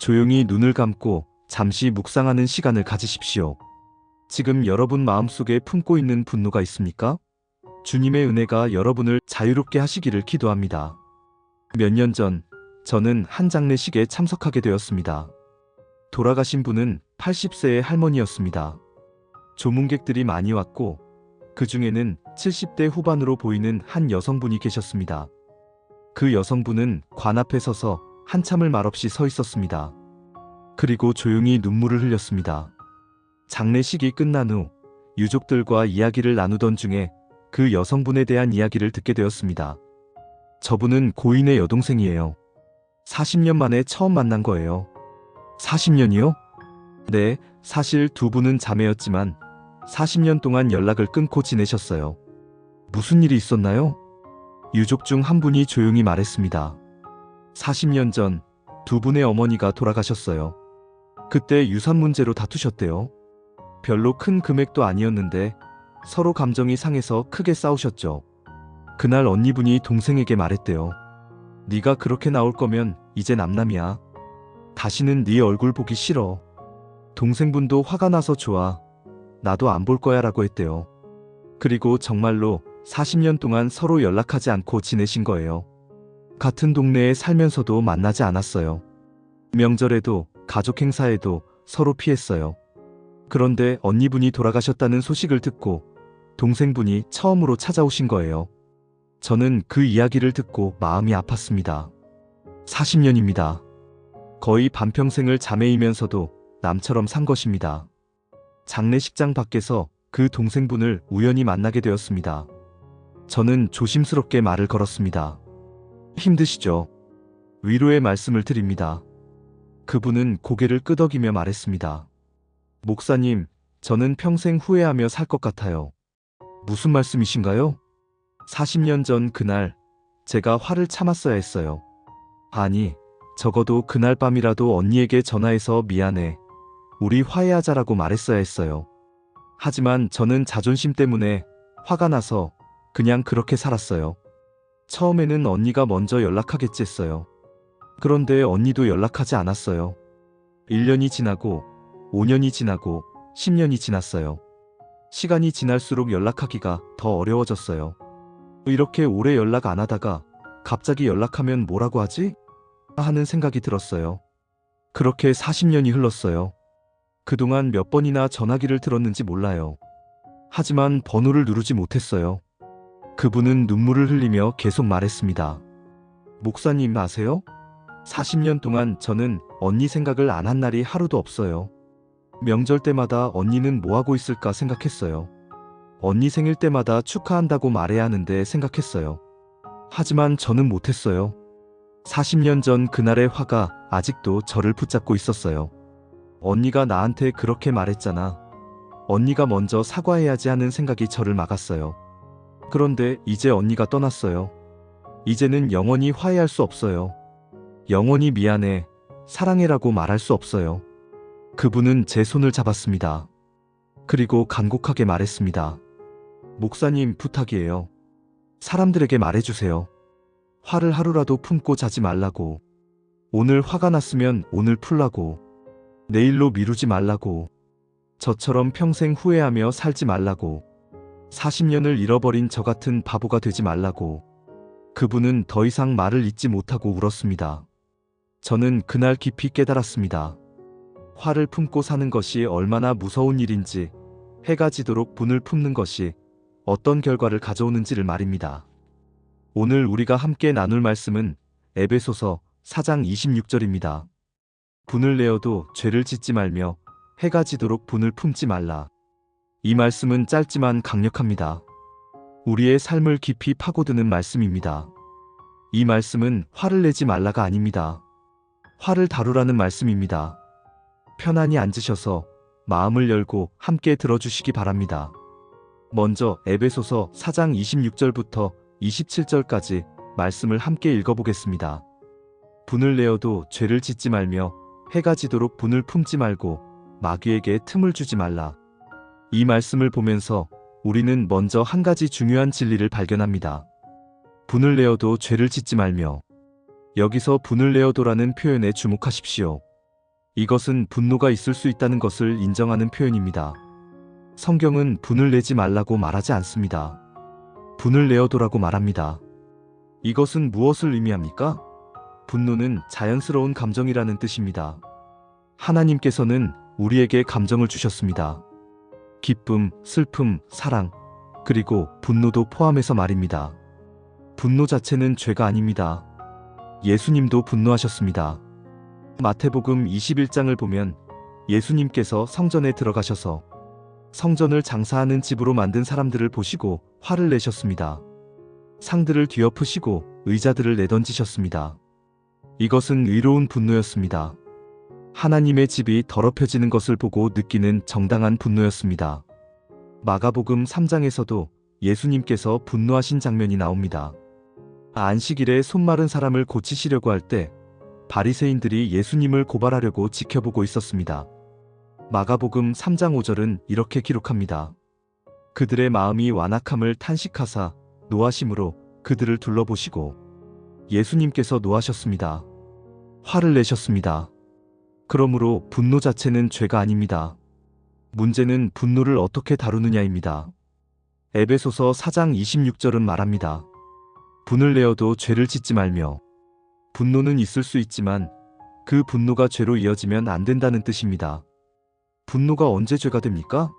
조용히 눈을 감고 잠시 묵상하는 시간을 가지십시오. 지금 여러분 마음속에 품고 있는 분노가 있습니까? 주님의 은혜가 여러분을 자유롭게 하시기를 기도합니다. 몇 년 전 저는 한 장례식에 참석하게 되었습니다. 돌아가신 분은 80세의 할머니였습니다. 조문객들이 많이 왔고 그 중에는 70대 후반으로 보이는 한 여성분이 계셨습니다. 그 여성분은 관 앞에 서서 한참을 말없이 서 있었습니다. 그리고 조용히 눈물을 흘렸습니다. 장례식이 끝난 후 유족들과 이야기를 나누던 중에 그 여성분에 대한 이야기를 듣게 되었습니다. 저분은 고인의 여동생이에요. 40년 만에 처음 만난 거예요. 40년이요? 네, 사실 두 분은 자매였지만 40년 동안 연락을 끊고 지내셨어요. 무슨 일이 있었나요? 유족 중 한 분이 조용히 말했습니다. 40년 전 두 분의 어머니가 돌아가셨어요. 그때 유산 문제로 다투셨대요. 별로 큰 금액도 아니었는데 서로 감정이 상해서 크게 싸우셨죠. 그날 언니분이 동생에게 말했대요. 네가 그렇게 나올 거면 이제 남남이야. 다시는 네 얼굴 보기 싫어. 동생분도 화가 나서 좋아. 나도 안 볼 거야 라고 했대요. 그리고 정말로 40년 동안 서로 연락하지 않고 지내신 거예요. 같은 동네에 살면서도 만나지 않았어요. 명절에도 가족 행사에도 서로 피했어요. 그런데 언니분이 돌아가셨다는 소식을 듣고 동생분이 처음으로 찾아오신 거예요. 저는 그 이야기를 듣고 마음이 아팠습니다. 40년입니다. 거의 반평생을 자매이면서도 남처럼 산 것입니다. 장례식장 밖에서 그 동생분을 우연히 만나게 되었습니다. 저는 조심스럽게 말을 걸었습니다. 힘드시죠? 위로의 말씀을 드립니다. 그분은 고개를 끄덕이며 말했습니다. 목사님, 저는 평생 후회하며 살 것 같아요. 무슨 말씀이신가요? 40년 전 그날 제가 화를 참았어야 했어요. 아니, 적어도 그날 밤이라도 언니에게 전화해서 미안해. 우리 화해하자라고 말했어야 했어요. 하지만 저는 자존심 때문에 화가 나서 그냥 그렇게 살았어요. 처음에는 언니가 먼저 연락하겠지 했어요. 그런데 언니도 연락하지 않았어요. 1년이 지나고 5년이 지나고 10년이 지났어요. 시간이 지날수록 연락하기가 더 어려워졌어요. 이렇게 오래 연락 안 하다가 갑자기 연락하면 뭐라고 하지? 하는 생각이 들었어요. 그렇게 40년이 흘렀어요. 그동안 몇 번이나 전화기를 들었는지 몰라요. 하지만 번호를 누르지 못했어요. 그분은 눈물을 흘리며 계속 말했습니다. 목사님 아세요? 40년 동안 저는 언니 생각을 안 한 날이 하루도 없어요. 명절 때마다 언니는 뭐하고 있을까 생각했어요. 언니 생일 때마다 축하한다고 말해야 하는데 생각했어요. 하지만 저는 못했어요. 40년 전 그날의 화가 아직도 저를 붙잡고 있었어요. 언니가 나한테 그렇게 말했잖아. 언니가 먼저 사과해야지 하는 생각이 저를 막았어요. 그런데 이제 언니가 떠났어요. 이제는 영원히 화해할 수 없어요. 영원히 미안해, 사랑해라고 말할 수 없어요. 그분은 제 손을 잡았습니다. 그리고 간곡하게 말했습니다. 목사님 부탁이에요. 사람들에게 말해주세요. 화를 하루라도 품고 자지 말라고. 오늘 화가 났으면 오늘 풀라고. 내일로 미루지 말라고. 저처럼 평생 후회하며 살지 말라고. 40년을 잃어버린 저 같은 바보가 되지 말라고. 그분은 더 이상 말을 잇지 못하고 울었습니다. 저는 그날 깊이 깨달았습니다. 화를 품고 사는 것이 얼마나 무서운 일인지, 해가 지도록 분을 품는 것이 어떤 결과를 가져오는지를 말입니다. 오늘 우리가 함께 나눌 말씀은 에베소서 4장 26절입니다. 분을 내어도 죄를 짓지 말며 해가 지도록 분을 품지 말라. 이 말씀은 짧지만 강력합니다. 우리의 삶을 깊이 파고드는 말씀입니다. 이 말씀은 화를 내지 말라가 아닙니다. 화를 다루라는 말씀입니다. 편안히 앉으셔서 마음을 열고 함께 들어주시기 바랍니다. 먼저 에베소서 4장 26절부터 27절까지 말씀을 함께 읽어보겠습니다. 분을 내어도 죄를 짓지 말며 해가 지도록 분을 품지 말고 마귀에게 틈을 주지 말라. 이 말씀을 보면서 우리는 먼저 한 가지 중요한 진리를 발견합니다. 분을 내어도 죄를 짓지 말며. 여기서 분을 내어도라는 표현에 주목하십시오. 이것은 분노가 있을 수 있다는 것을 인정하는 표현입니다. 성경은 분을 내지 말라고 말하지 않습니다. 분을 내어도라고 말합니다. 이것은 무엇을 의미합니까? 분노는 자연스러운 감정이라는 뜻입니다. 하나님께서는 우리에게 감정을 주셨습니다. 기쁨, 슬픔, 사랑, 그리고 분노도 포함해서 말입니다. 분노 자체는 죄가 아닙니다. 예수님도 분노하셨습니다. 마태복음 21장을 보면 예수님께서 성전에 들어가셔서 성전을 장사하는 집으로 만든 사람들을 보시고 화를 내셨습니다. 상들을 뒤엎으시고 의자들을 내던지셨습니다. 이것은 의로운 분노였습니다. 하나님의 집이 더럽혀지는 것을 보고 느끼는 정당한 분노였습니다. 마가복음 3장에서도 예수님께서 분노하신 장면이 나옵니다. 안식일에 손 마른 사람을 고치시려고 할 때 바리새인들이 예수님을 고발하려고 지켜보고 있었습니다. 마가복음 3장 5절은 이렇게 기록합니다. 그들의 마음이 완악함을 탄식하사 노하심으로 그들을 둘러보시고 예수님께서 노하셨습니다. 화를 내셨습니다. 그러므로 분노 자체는 죄가 아닙니다. 문제는 분노를 어떻게 다루느냐입니다. 에베소서 4장 26절은 말합니다. 분을 내어도 죄를 짓지 말며. 분노는 있을 수 있지만 그 분노가 죄로 이어지면 안 된다는 뜻입니다. 분노가 언제 죄가 됩니까?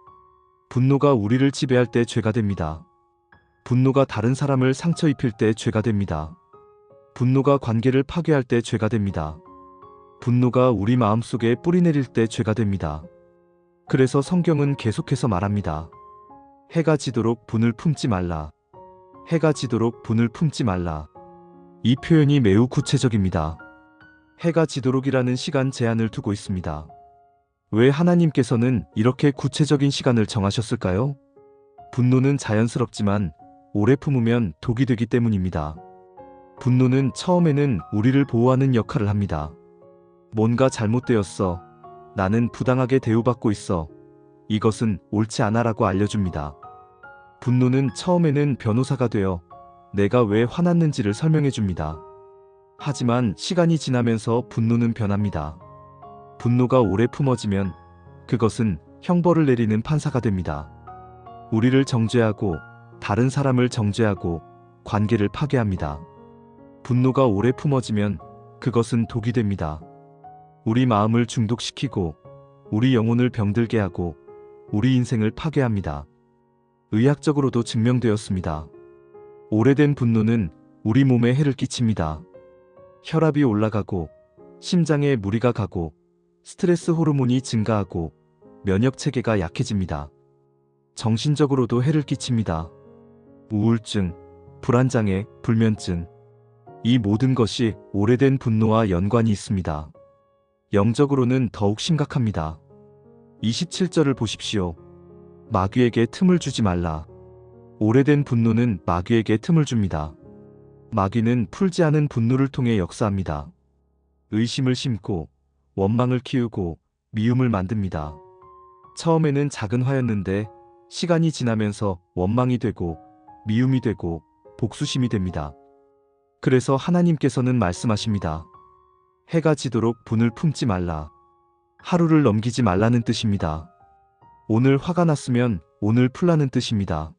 분노가 우리를 지배할 때 죄가 됩니다. 분노가 다른 사람을 상처 입힐 때 죄가 됩니다. 분노가 관계를 파괴할 때 죄가 됩니다. 분노가 우리 마음속에 뿌리내릴 때 죄가 됩니다. 그래서 성경은 계속해서 말합니다. 해가 지도록 분을 품지 말라. 해가 지도록 분을 품지 말라. 이 표현이 매우 구체적입니다. 해가 지도록이라는 시간 제한을 두고 있습니다. 왜 하나님께서는 이렇게 구체적인 시간을 정하셨을까요? 분노는 자연스럽지만 오래 품으면 독이 되기 때문입니다. 분노는 처음에는 우리를 보호하는 역할을 합니다. 뭔가 잘못되었어. 나는 부당하게 대우받고 있어. 이것은 옳지 않아라고 알려줍니다. 분노는 처음에는 변호사가 되어 내가 왜 화났는지를 설명해 줍니다. 하지만 시간이 지나면서 분노는 변합니다. 분노가 오래 품어지면 그것은 형벌을 내리는 판사가 됩니다. 우리를 정죄하고 다른 사람을 정죄하고 관계를 파괴합니다. 분노가 오래 품어지면 그것은 독이 됩니다. 우리 마음을 중독시키고 우리 영혼을 병들게 하고 우리 인생을 파괴합니다. 의학적으로도 증명되었습니다. 오래된 분노는 우리 몸에 해를 끼칩니다. 혈압이 올라가고 심장에 무리가 가고 스트레스 호르몬이 증가하고 면역 체계가 약해집니다. 정신적으로도 해를 끼칩니다. 우울증, 불안장애, 불면증. 이 모든 것이 오래된 분노와 연관이 있습니다. 영적으로는 더욱 심각합니다. 27절을 보십시오. 마귀에게 틈을 주지 말라. 오래된 분노는 마귀에게 틈을 줍니다. 마귀는 풀지 않은 분노를 통해 역사합니다. 의심을 심고 원망을 키우고 미움을 만듭니다. 처음에는 작은 화였는데 시간이 지나면서 원망이 되고 미움이 되고 복수심이 됩니다. 그래서 하나님께서는 말씀하십니다. 해가 지도록 분을 품지 말라. 하루를 넘기지 말라는 뜻입니다. 오늘 화가 났으면 오늘 풀라는 뜻입니다.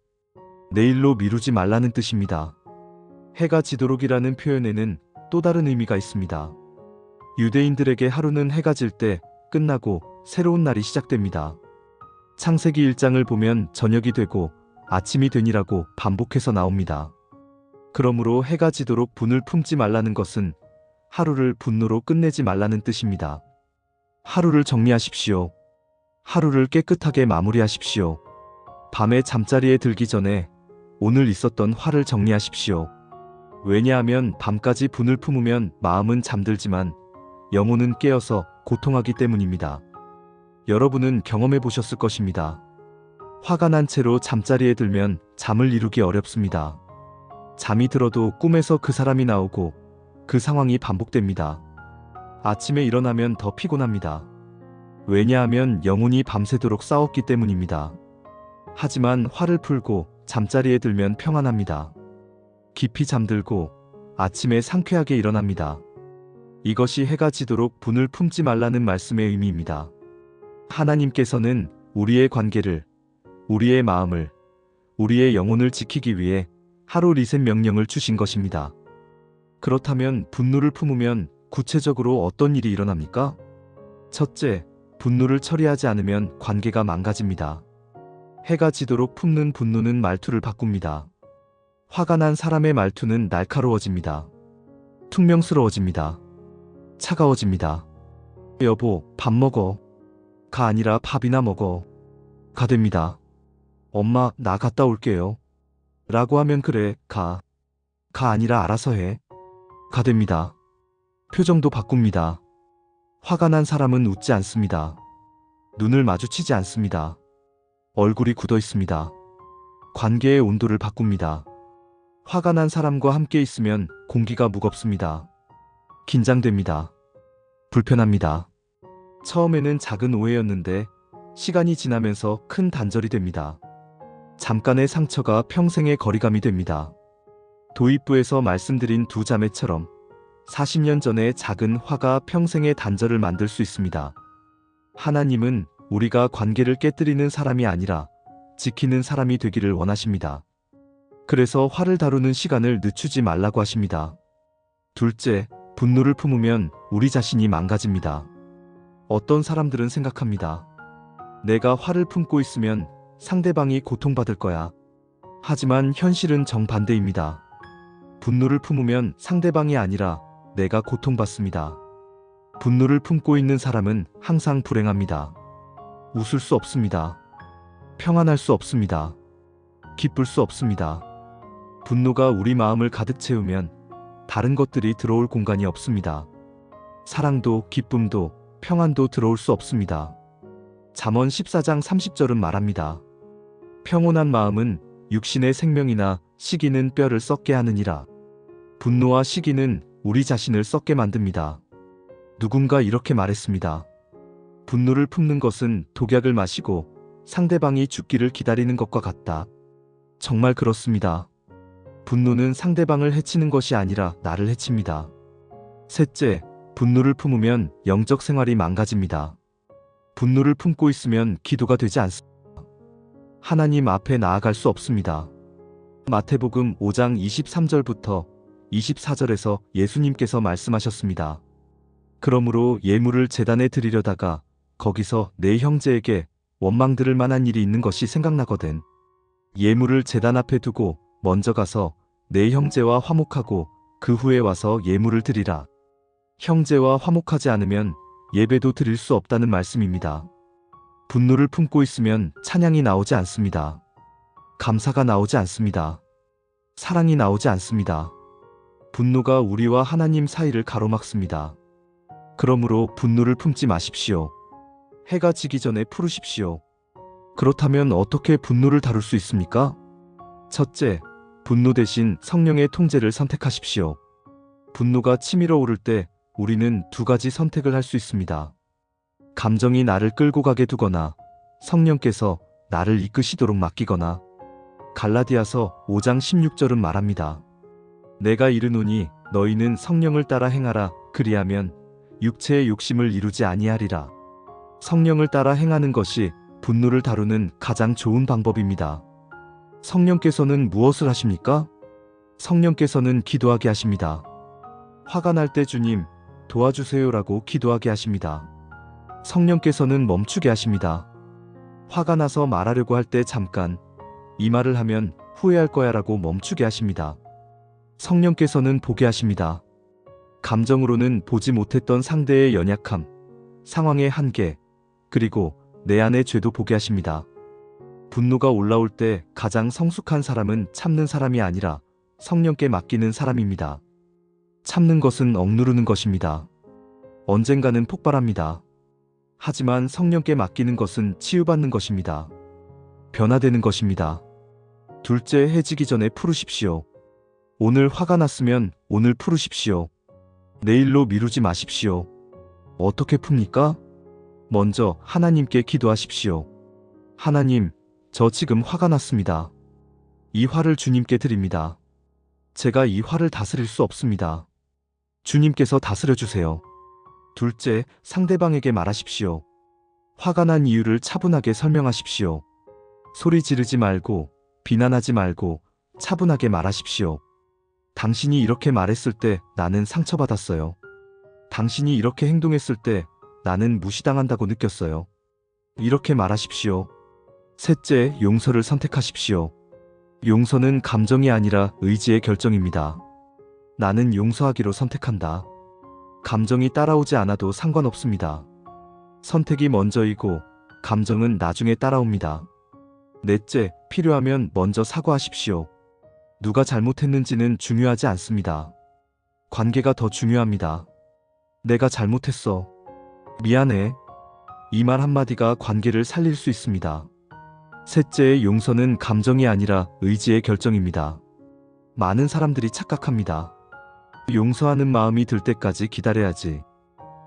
내일로 미루지 말라는 뜻입니다. 해가 지도록이라는 표현에는 또 다른 의미가 있습니다. 유대인들에게 하루는 해가 질 때 끝나고 새로운 날이 시작됩니다. 창세기 1장을 보면 저녁이 되고 아침이 되니라고 반복해서 나옵니다. 그러므로 해가 지도록 분을 품지 말라는 것은 하루를 분노로 끝내지 말라는 뜻입니다. 하루를 정리하십시오. 하루를 깨끗하게 마무리하십시오. 밤에 잠자리에 들기 전에 오늘 있었던 화를 정리하십시오. 왜냐하면 밤까지 분을 품으면 마음은 잠들지만 영혼은 깨어서 고통하기 때문입니다. 여러분은 경험해 보셨을 것입니다. 화가 난 채로 잠자리에 들면 잠을 이루기 어렵습니다. 잠이 들어도 꿈에서 그 사람이 나오고 그 상황이 반복됩니다. 아침에 일어나면 더 피곤합니다. 왜냐하면 영혼이 밤새도록 싸웠기 때문입니다. 하지만 화를 풀고 잠자리에 들면 평안합니다. 깊이 잠들고 아침에 상쾌하게 일어납니다. 이것이 해가 지도록 분을 품지 말라는 말씀의 의미입니다. 하나님께서는 우리의 관계를, 우리의 마음을, 우리의 영혼을 지키기 위해 하루 리셋 명령을 주신 것입니다. 그렇다면 분노를 품으면 구체적으로 어떤 일이 일어납니까? 첫째, 분노를 처리하지 않으면 관계가 망가집니다. 해가 지도록 품는 분노는 말투를 바꿉니다. 화가 난 사람의 말투는 날카로워집니다. 퉁명스러워집니다. 차가워집니다. 여보, 밥 먹어. 가 아니라 밥이나 먹어. 가 됩니다. 엄마, 나 갔다 올게요. 라고 하면 그래, 가. 가 아니라 알아서 해. 가 됩니다. 표정도 바꿉니다. 화가 난 사람은 웃지 않습니다. 눈을 마주치지 않습니다. 얼굴이 굳어 있습니다. 관계의 온도를 바꿉니다. 화가 난 사람과 함께 있으면 공기가 무겁습니다. 긴장됩니다. 불편합니다. 처음에는 작은 오해였는데 시간이 지나면서 큰 단절이 됩니다. 잠깐의 상처가 평생의 거리감이 됩니다. 도입부에서 말씀드린 두 자매처럼 40년 전의 작은 화가 평생의 단절을 만들 수 있습니다. 하나님은 우리가 관계를 깨뜨리는 사람이 아니라 지키는 사람이 되기를 원하십니다. 그래서 화를 다루는 시간을 늦추지 말라고 하십니다. 둘째, 분노를 품으면 우리 자신이 망가집니다. 어떤 사람들은 생각합니다. 내가 화를 품고 있으면 상대방이 고통받을 거야. 하지만 현실은 정반대입니다. 분노를 품으면 상대방이 아니라 내가 고통받습니다. 분노를 품고 있는 사람은 항상 불행합니다. 웃을 수 없습니다. 평안할 수 없습니다. 기쁠 수 없습니다. 분노가 우리 마음을 가득 채우면 다른 것들이 들어올 공간이 없습니다. 사랑도 기쁨도 평안도 들어올 수 없습니다. 잠언 14장 30절은 말합니다. 평온한 마음은 육신의 생명이나 시기는 뼈를 썩게 하느니라. 분노와 시기는 우리 자신을 썩게 만듭니다. 누군가 이렇게 말했습니다. 분노를 품는 것은 독약을 마시고 상대방이 죽기를 기다리는 것과 같다. 정말 그렇습니다. 분노는 상대방을 해치는 것이 아니라 나를 해칩니다. 셋째, 분노를 품으면 영적 생활이 망가집니다. 분노를 품고 있으면 기도가 되지 않습니다. 하나님 앞에 나아갈 수 없습니다. 마태복음 5장 23절부터 24절에서 예수님께서 말씀하셨습니다. 그러므로 예물을 제단에 드리려다가 거기서 내 형제에게 원망 들을 만한 일이 있는 것이 생각나거든. 예물을 제단 앞에 두고 먼저 가서 내 형제와 화목하고 그 후에 와서 예물을 드리라. 형제와 화목하지 않으면 예배도 드릴 수 없다는 말씀입니다. 분노를 품고 있으면 찬양이 나오지 않습니다. 감사가 나오지 않습니다. 사랑이 나오지 않습니다. 분노가 우리와 하나님 사이를 가로막습니다. 그러므로 분노를 품지 마십시오. 해가 지기 전에 풀으십시오. 그렇다면 어떻게 분노를 다룰 수 있습니까? 첫째, 분노 대신 성령의 통제를 선택하십시오. 분노가 치밀어 오를 때 우리는 두 가지 선택을 할 수 있습니다. 감정이 나를 끌고 가게 두거나 성령께서 나를 이끄시도록 맡기거나. 갈라디아서 5장 16절은 말합니다. 내가 이르노니 너희는 성령을 따라 행하라. 그리하면 육체의 욕심을 이루지 아니하리라. 성령을 따라 행하는 것이 분노를 다루는 가장 좋은 방법입니다. 성령께서는 무엇을 하십니까? 성령께서는 기도하게 하십니다. 화가 날 때 주님, 도와주세요라고 기도하게 하십니다. 성령께서는 멈추게 하십니다. 화가 나서 말하려고 할 때 잠깐, 이 말을 하면 후회할 거야라고 멈추게 하십니다. 성령께서는 보게 하십니다. 감정으로는 보지 못했던 상대의 연약함, 상황의 한계, 그리고 내 안의 죄도 보게 하십니다. 분노가 올라올 때 가장 성숙한 사람은 참는 사람이 아니라 성령께 맡기는 사람입니다. 참는 것은 억누르는 것입니다. 언젠가는 폭발합니다. 하지만 성령께 맡기는 것은 치유받는 것입니다. 변화되는 것입니다. 둘째, 해지기 전에 풀으십시오. 오늘 화가 났으면 오늘 풀으십시오. 내일로 미루지 마십시오. 어떻게 풉니까? 먼저 하나님께 기도하십시오. 하나님, 저 지금 화가 났습니다. 이 화를 주님께 드립니다. 제가 이 화를 다스릴 수 없습니다. 주님께서 다스려 주세요. 둘째, 상대방에게 말하십시오. 화가 난 이유를 차분하게 설명하십시오. 소리 지르지 말고, 비난하지 말고, 차분하게 말하십시오. 당신이 이렇게 말했을 때 나는 상처받았어요. 당신이 이렇게 행동했을 때 나는 무시당한다고 느꼈어요. 이렇게 말하십시오. 셋째, 용서를 선택하십시오. 용서는 감정이 아니라 의지의 결정입니다. 나는 용서하기로 선택한다. 감정이 따라오지 않아도 상관없습니다. 선택이 먼저이고 감정은 나중에 따라옵니다. 넷째, 필요하면 먼저 사과하십시오. 누가 잘못했는지는 중요하지 않습니다. 관계가 더 중요합니다. 내가 잘못했어. 미안해. 이 말 한마디가 관계를 살릴 수 있습니다. 셋째, 용서는 감정이 아니라 의지의 결정입니다. 많은 사람들이 착각합니다. 용서하는 마음이 들 때까지 기다려야지.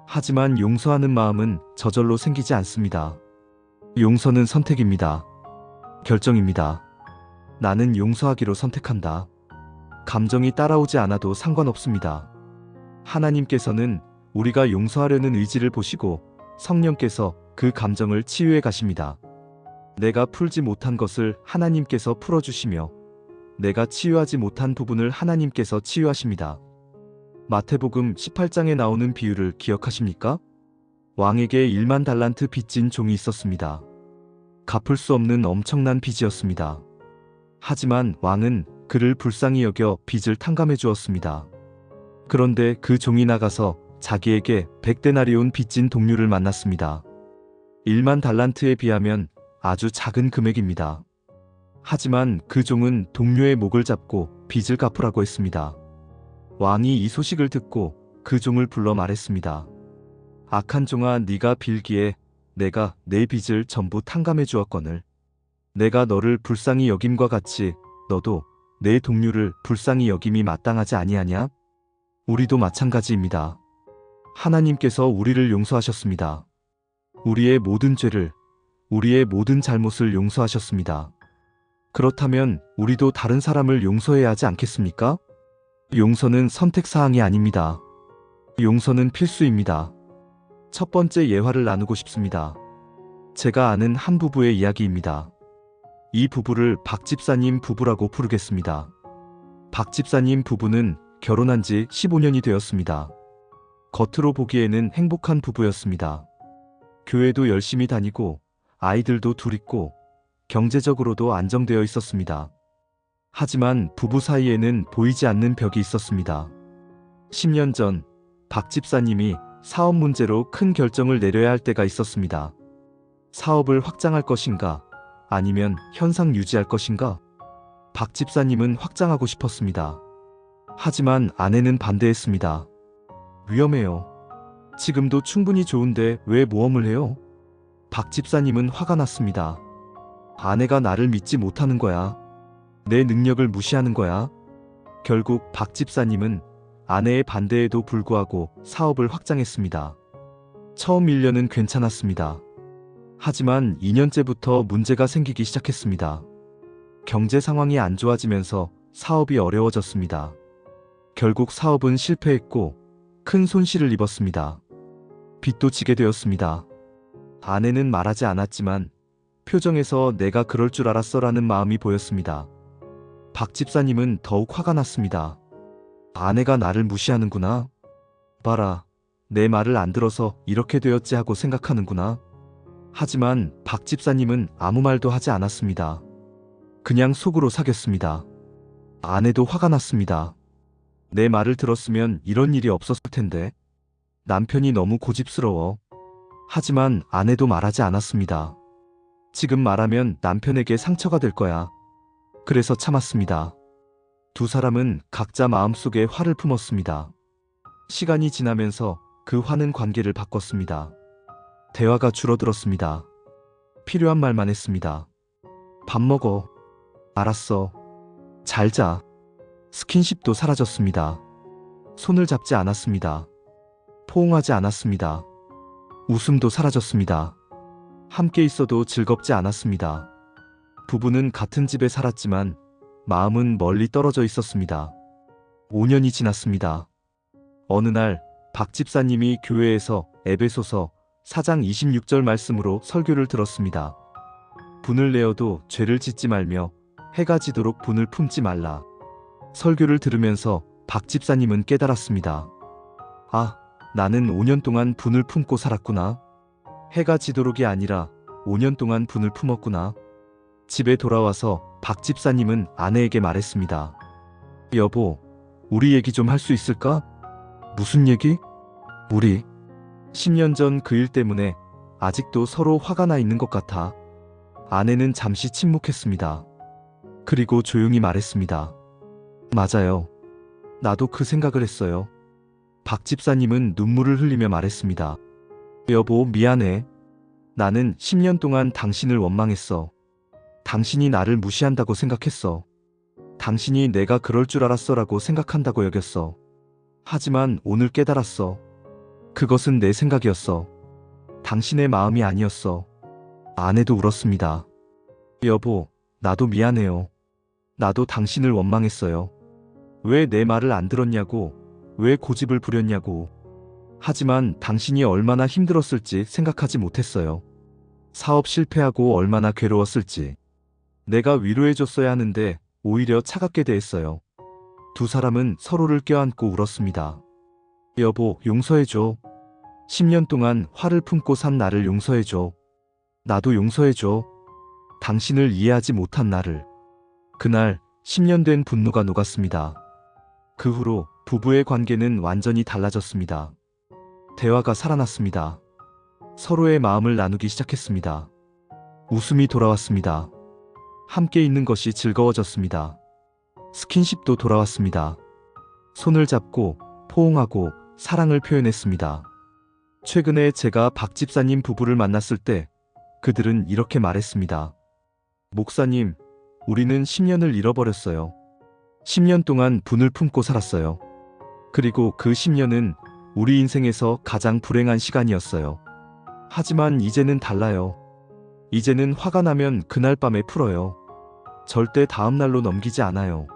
하지만 용서하는 마음은 저절로 생기지 않습니다. 용서는 선택입니다. 결정입니다. 나는 용서하기로 선택한다. 감정이 따라오지 않아도 상관없습니다. 하나님께서는 우리가 용서하려는 의지를 보시고 성령께서 그 감정을 치유해 가십니다. 내가 풀지 못한 것을 하나님께서 풀어주시며 내가 치유하지 못한 부분을 하나님께서 치유하십니다. 마태복음 18장에 나오는 비유를 기억하십니까? 왕에게 1만 달란트 빚진 종이 있었습니다. 갚을 수 없는 엄청난 빚이었습니다. 하지만 왕은 그를 불쌍히 여겨 빚을 탕감해 주었습니다. 그런데 그 종이 나가서 자기에게 100데나리온 빚진 동료를 만났습니다. 1만 달란트에 비하면 아주 작은 금액입니다. 하지만 그 종은 동료의 목을 잡고 빚을 갚으라고 했습니다. 왕이 이 소식을 듣고 그 종을 불러 말했습니다. 악한 종아, 네가 빌기에 내가 내 빚을 전부 탕감해 주었거늘 내가 너를 불쌍히 여김과 같이 너도 내 동료를 불쌍히 여김이 마땅하지 아니하냐? 우리도 마찬가지입니다. 하나님께서 우리를 용서하셨습니다. 우리의 모든 죄를, 우리의 모든 잘못을 용서하셨습니다. 그렇다면 우리도 다른 사람을 용서해야 하지 않겠습니까? 용서는 선택사항이 아닙니다. 용서는 필수입니다. 첫 번째 예화를 나누고 싶습니다. 제가 아는 한 부부의 이야기입니다. 이 부부를 박 집사님 부부라고 부르겠습니다. 박 집사님 부부는 결혼한 지 15년이 되었습니다. 겉으로 보기에는 행복한 부부였습니다. 교회도 열심히 다니고 아이들도 둘 있고 경제적으로도 안정되어 있었습니다. 하지만 부부 사이에는 보이지 않는 벽이 있었습니다. 10년 전 박 집사님이 사업 문제로 큰 결정을 내려야 할 때가 있었습니다. 사업을 확장할 것인가 아니면 현상 유지할 것인가? 박 집사님은 확장하고 싶었습니다. 하지만 아내는 반대했습니다. 위험해요. 지금도 충분히 좋은데 왜 모험을 해요? 박 집사님은 화가 났습니다. 아내가 나를 믿지 못하는 거야. 내 능력을 무시하는 거야. 결국 박 집사님은 아내의 반대에도 불구하고 사업을 확장했습니다. 처음 1년은 괜찮았습니다. 하지만 2년째부터 문제가 생기기 시작했습니다. 경제 상황이 안 좋아지면서 사업이 어려워졌습니다. 결국 사업은 실패했고 큰 손실을 입었습니다. 빚도 지게 되었습니다. 아내는 말하지 않았지만 표정에서 내가 그럴 줄 알았어라는 마음이 보였습니다. 박 집사님은 더욱 화가 났습니다. 아내가 나를 무시하는구나. 봐라, 내 말을 안 들어서 이렇게 되었지 하고 생각하는구나. 하지만 박 집사님은 아무 말도 하지 않았습니다. 그냥 속으로 사겼습니다. 아내도 화가 났습니다. 내 말을 들었으면 이런 일이 없었을 텐데. 남편이 너무 고집스러워. 하지만 아내도 말하지 않았습니다. 지금 말하면 남편에게 상처가 될 거야. 그래서 참았습니다. 두 사람은 각자 마음속에 화를 품었습니다. 시간이 지나면서 그 화는 관계를 바꿨습니다. 대화가 줄어들었습니다. 필요한 말만 했습니다. 밥 먹어. 알았어. 잘 자. 스킨십도 사라졌습니다. 손을 잡지 않았습니다. 포옹하지 않았습니다. 웃음도 사라졌습니다. 함께 있어도 즐겁지 않았습니다. 부부는 같은 집에 살았지만 마음은 멀리 떨어져 있었습니다. 5년이 지났습니다. 어느 날 박 집사님이 교회에서 에베소서 4장 26절 말씀으로 설교를 들었습니다. 분을 내어도 죄를 짓지 말며 해가 지도록 분을 품지 말라. 설교를 들으면서 박 집사님은 깨달았습니다. 아, 나는 5년 동안 분을 품고 살았구나. 해가 지도록이 아니라 5년 동안 분을 품었구나. 집에 돌아와서 박 집사님은 아내에게 말했습니다. 여보, 우리 얘기 좀 할 수 있을까? 무슨 얘기? 우리 10년 전 그 일 때문에 아직도 서로 화가 나 있는 것 같아. 아내는 잠시 침묵했습니다. 그리고 조용히 말했습니다. 맞아요. 나도 그 생각을 했어요. 박 집사님은 눈물을 흘리며 말했습니다. 여보, 미안해. 나는 10년 동안 당신을 원망했어. 당신이 나를 무시한다고 생각했어. 당신이 내가 그럴 줄 알았어라고 생각한다고 여겼어. 하지만 오늘 깨달았어. 그것은 내 생각이었어. 당신의 마음이 아니었어. 아내도 울었습니다. 여보, 나도 미안해요. 나도 당신을 원망했어요. 왜 내 말을 안 들었냐고, 왜 고집을 부렸냐고. 하지만 당신이 얼마나 힘들었을지 생각하지 못했어요. 사업 실패하고 얼마나 괴로웠을지. 내가 위로해줬어야 하는데 오히려 차갑게 대했어요. 두 사람은 서로를 껴안고 울었습니다. 여보, 용서해줘. 10년 동안 화를 품고 산 나를 용서해줘. 나도 용서해줘. 당신을 이해하지 못한 나를. 그날 10년 된 분노가 녹았습니다. 그 후로 부부의 관계는 완전히 달라졌습니다. 대화가 살아났습니다. 서로의 마음을 나누기 시작했습니다. 웃음이 돌아왔습니다. 함께 있는 것이 즐거워졌습니다. 스킨십도 돌아왔습니다. 손을 잡고 포옹하고 사랑을 표현했습니다. 최근에 제가 박 집사님 부부를 만났을 때 그들은 이렇게 말했습니다. 목사님, 우리는 10년을 잃어버렸어요. 10년 동안 분을 품고 살았어요. 그리고 그 10년은 우리 인생에서 가장 불행한 시간이었어요. 하지만 이제는 달라요. 이제는 화가 나면 그날 밤에 풀어요. 절대 다음 날로 넘기지 않아요.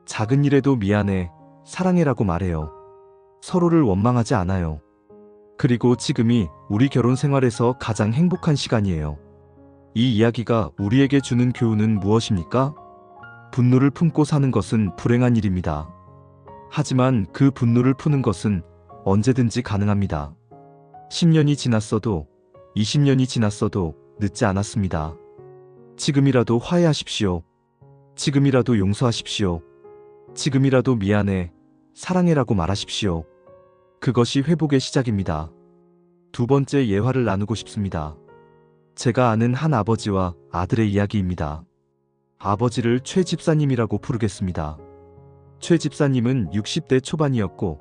작은 일에도 미안해, 사랑해라고 말해요. 서로를 원망하지 않아요. 그리고 지금이 우리 결혼 생활에서 가장 행복한 시간이에요. 이 이야기가 우리에게 주는 교훈은 무엇입니까? 분노를 품고 사는 것은 불행한 일입니다. 하지만 그 분노를 푸는 것은 언제든지 가능합니다. 10년이 지났어도 20년이 지났어도 늦지 않았습니다. 지금이라도 화해하십시오. 지금이라도 용서하십시오. 지금이라도 미안해, 사랑해라고 말하십시오. 그것이 회복의 시작입니다. 두 번째 예화를 나누고 싶습니다. 제가 아는 한 아버지와 아들의 이야기입니다. 아버지를 최 집사님이라고 부르겠습니다. 최 집사님은 60대 초반이었고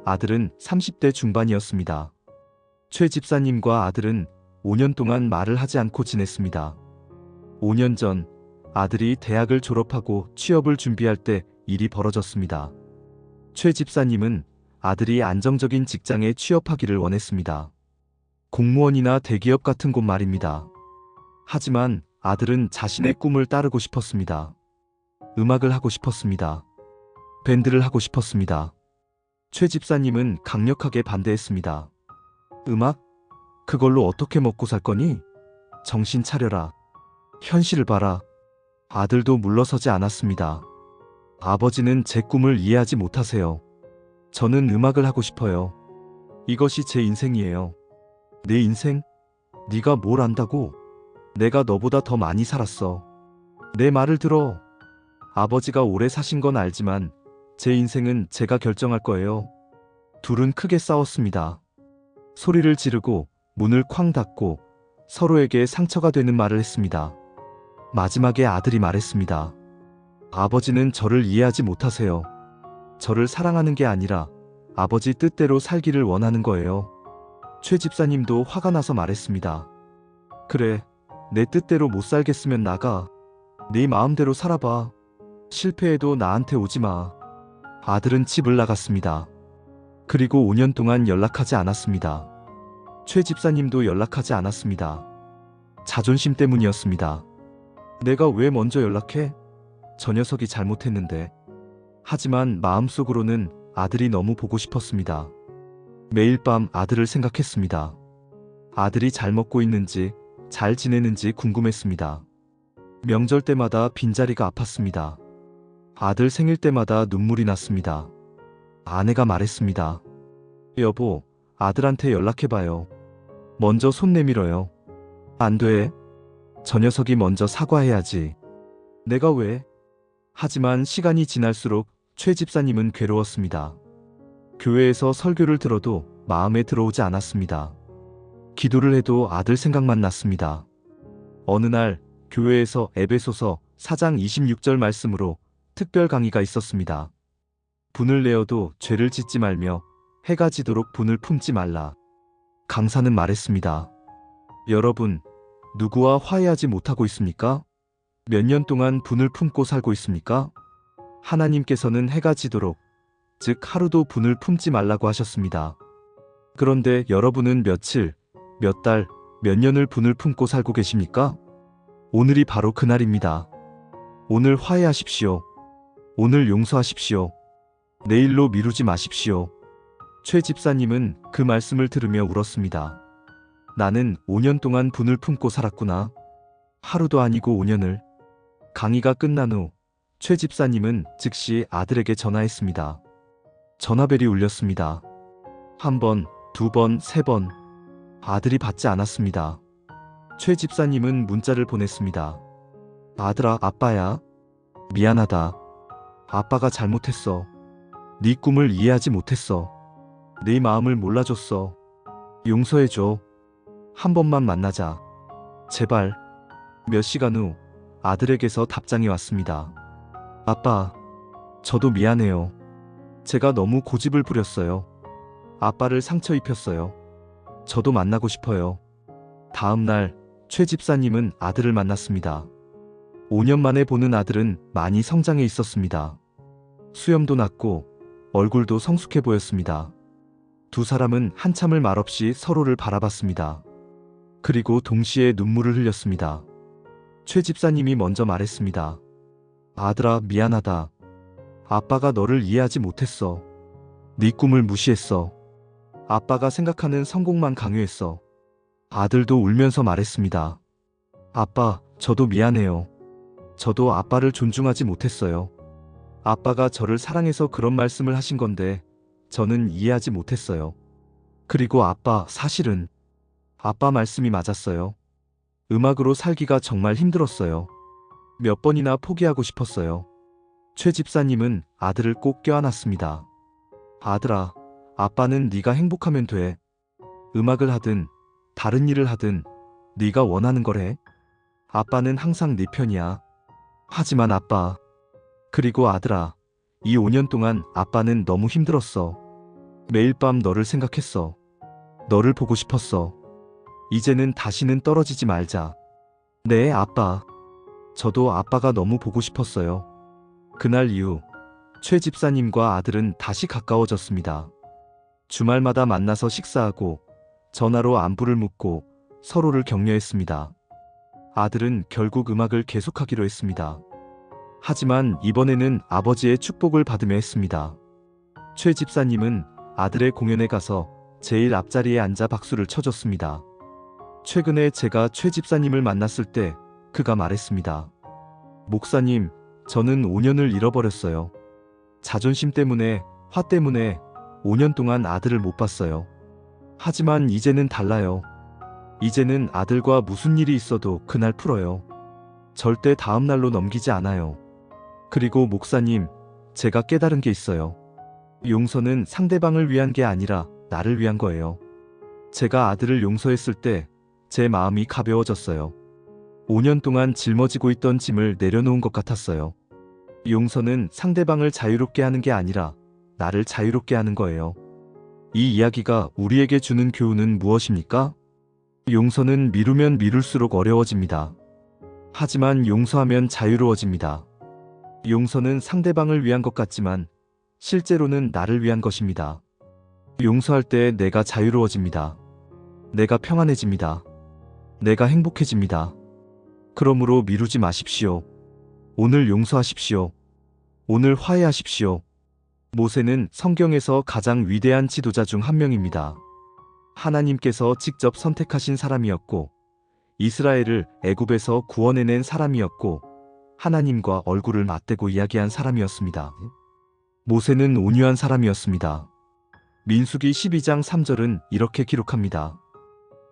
아들은 30대 중반이었습니다. 최 집사님과 아들은 5년 동안 말을 하지 않고 지냈습니다. 5년 전 아들이 대학을 졸업하고 취업을 준비할 때 일이 벌어졌습니다. 최 집사님은 아들이 안정적인 직장에 취업하기를 원했습니다. 공무원이나 대기업 같은 곳 말입니다. 하지만 아들은 자신의 꿈을 따르고 싶었습니다. 음악을 하고 싶었습니다. 밴드를 하고 싶었습니다. 최 집사님은 강력하게 반대했습니다. 음악? 그걸로 어떻게 먹고 살 거니? 정신 차려라. 현실을 봐라. 아들도 물러서지 않았습니다. 아버지는 제 꿈을 이해하지 못하세요. 저는 음악을 하고 싶어요. 이것이 제 인생이에요. 내 인생? 네가 뭘 안다고? 내가 너보다 더 많이 살았어. 내 말을 들어. 아버지가 오래 사신 건 알지만 제 인생은 제가 결정할 거예요. 둘은 크게 싸웠습니다. 소리를 지르고 문을 쾅 닫고 서로에게 상처가 되는 말을 했습니다. 마지막에 아들이 말했습니다. 아버지는 저를 이해하지 못하세요. 저를 사랑하는 게 아니라 아버지 뜻대로 살기를 원하는 거예요. 최 집사님도 화가 나서 말했습니다. 그래, 내 뜻대로 못 살겠으면 나가. 네 마음대로 살아봐. 실패해도 나한테 오지 마. 아들은 집을 나갔습니다. 그리고 5년 동안 연락하지 않았습니다. 최 집사님도 연락하지 않았습니다. 자존심 때문이었습니다. 내가 왜 먼저 연락해? 저 녀석이 잘못했는데. 하지만 마음속으로는 아들이 너무 보고 싶었습니다. 매일 밤 아들을 생각했습니다. 아들이 잘 먹고 있는지, 잘 지내는지 궁금했습니다. 명절 때마다 빈자리가 아팠습니다. 아들 생일 때마다 눈물이 났습니다. 아내가 말했습니다. 여보, 아들한테 연락해봐요. 먼저 손 내밀어요. 안 돼. 저 녀석이 먼저 사과해야지. 내가 왜? 하지만 시간이 지날수록 최 집사님은 괴로웠습니다. 교회에서 설교를 들어도 마음에 들어오지 않았습니다. 기도를 해도 아들 생각만 났습니다. 어느 날 교회에서 에베소서 4장 26절 말씀으로 특별 강의가 있었습니다. 분을 내어도 죄를 짓지 말며 해가 지도록 분을 품지 말라. 강사는 말했습니다. 여러분, 누구와 화해하지 못하고 있습니까? 몇 년 동안 분을 품고 살고 있습니까? 하나님께서는 해가 지도록, 즉 하루도 분을 품지 말라고 하셨습니다. 그런데 여러분은 며칠, 몇 달, 몇 년을 분을 품고 살고 계십니까? 오늘이 바로 그날입니다. 오늘 화해하십시오. 오늘 용서하십시오. 내일로 미루지 마십시오. 최 집사님은 그 말씀을 들으며 울었습니다. 나는 5년 동안 분을 품고 살았구나. 하루도 아니고 5년을. 강의가 끝난 후 최 집사님은 즉시 아들에게 전화했습니다. 전화벨이 울렸습니다. 한 번, 두 번, 세 번. 아들이 받지 않았습니다. 최 집사님은 문자를 보냈습니다. 아들아, 아빠야. 미안하다. 아빠가 잘못했어. 네 꿈을 이해하지 못했어. 네 마음을 몰라줬어. 용서해줘. 한 번만 만나자. 제발. 몇 시간 후 아들에게서 답장이 왔습니다. 아빠, 저도 미안해요. 제가 너무 고집을 부렸어요. 아빠를 상처 입혔어요. 저도 만나고 싶어요. 다음 날 최 집사님은 아들을 만났습니다. 5년 만에 보는 아들은 많이 성장해 있었습니다. 수염도 났고 얼굴도 성숙해 보였습니다. 두 사람은 한참을 말없이 서로를 바라봤습니다. 그리고 동시에 눈물을 흘렸습니다. 최 집사님이 먼저 말했습니다. 아들아, 미안하다. 아빠가 너를 이해하지 못했어. 네 꿈을 무시했어. 아빠가 생각하는 성공만 강요했어. 아들도 울면서 말했습니다. 아빠, 저도 미안해요. 저도 아빠를 존중하지 못했어요. 아빠가 저를 사랑해서 그런 말씀을 하신 건데 저는 이해하지 못했어요. 그리고 아빠, 사실은 아빠 말씀이 맞았어요. 음악으로 살기가 정말 힘들었어요. 몇 번이나 포기하고 싶었어요. 최 집사님은 아들을 꼭 껴안았습니다. 아들아, 아빠는 네가 행복하면 돼. 음악을 하든 다른 일을 하든 네가 원하는 걸 해. 아빠는 항상 네 편이야. 하지만 아빠, 그리고 아들아, 이 5년 동안 아빠는 너무 힘들었어. 매일 밤 너를 생각했어. 너를 보고 싶었어. 이제는 다시는 떨어지지 말자. 네, 아빠. 저도 아빠가 너무 보고 싶었어요. 그날 이후 최 집사님과 아들은 다시 가까워졌습니다. 주말마다 만나서 식사하고 전화로 안부를 묻고 서로를 격려했습니다. 아들은 결국 음악을 계속하기로 했습니다. 하지만 이번에는 아버지의 축복을 받으며 했습니다. 최 집사님은 아들의 공연에 가서 제일 앞자리에 앉아 박수를 쳐줬습니다. 최근에 제가 최 집사님을 만났을 때 그가 말했습니다. 목사님, 저는 5년을 잃어버렸어요. 자존심 때문에, 화 때문에 5년 동안 아들을 못 봤어요. 하지만 이제는 달라요. 이제는 아들과 무슨 일이 있어도 그날 풀어요. 절대 다음 날로 넘기지 않아요. 그리고 목사님, 제가 깨달은 게 있어요. 용서는 상대방을 위한 게 아니라 나를 위한 거예요. 제가 아들을 용서했을 때 제 마음이 가벼워졌어요. 5년 동안 짊어지고 있던 짐을 내려놓은 것 같았어요. 용서는 상대방을 자유롭게 하는 게 아니라 나를 자유롭게 하는 거예요. 이 이야기가 우리에게 주는 교훈은 무엇입니까? 용서는 미루면 미룰수록 어려워집니다. 하지만 용서하면 자유로워집니다. 용서는 상대방을 위한 것 같지만 실제로는 나를 위한 것입니다. 용서할 때 내가 자유로워집니다. 내가 평안해집니다. 내가 행복해집니다. 그러므로 미루지 마십시오. 오늘 용서하십시오. 오늘 화해하십시오. 모세는 성경에서 가장 위대한 지도자 중 한 명입니다. 하나님께서 직접 선택하신 사람이었고, 이스라엘을 애굽에서 구원해낸 사람이었고, 하나님과 얼굴을 맞대고 이야기한 사람이었습니다. 모세는 온유한 사람이었습니다. 민수기 12장 3절은 이렇게 기록합니다.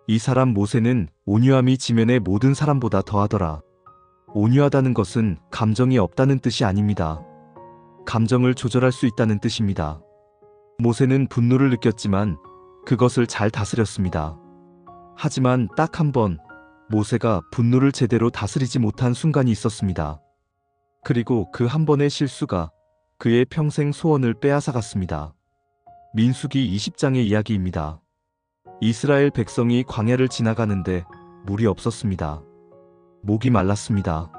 이 사람 모세는 온유함이 지면의 모든 사람보다 더하더라. 온유하다는 것은 감정이 없다는 뜻이 아닙니다. 감정을 조절할 수 있다는 뜻입니다. 모세는 분노를 느꼈지만 그것을 잘 다스렸습니다. 하지만 딱 한 번 모세가 분노를 제대로 다스리지 못한 순간이 있었습니다. 그리고 그 한 번의 실수가 그의 평생 소원을 빼앗아갔습니다. 민수기 20장의 이야기입니다. 이스라엘 백성이 광야를 지나가는데 물이 없었습니다. 목이 말랐습니다.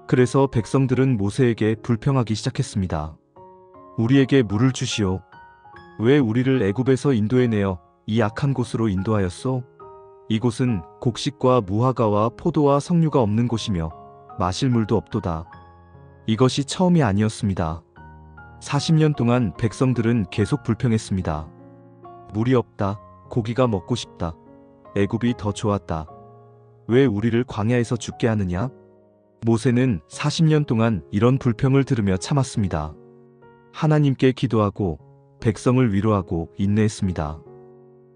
그래서 백성들은 모세에게 불평하기 시작했습니다. 우리에게 물을 주시오. 왜 우리를 애굽에서 인도해내어 이 악한 곳으로 인도하였소? 이곳은 곡식과 무화과와 포도와 석류가 없는 곳이며 마실 물도 없도다. 이것이 처음이 아니었습니다. 40년 동안 백성들은 계속 불평했습니다. 물이 없다. 고기가 먹고 싶다. 애굽이 더 좋았다. 왜 우리를 광야에서 죽게 하느냐? 모세는 40년 동안 이런 불평을 들으며 참았습니다. 하나님께 기도하고 백성을 위로하고 인내했습니다.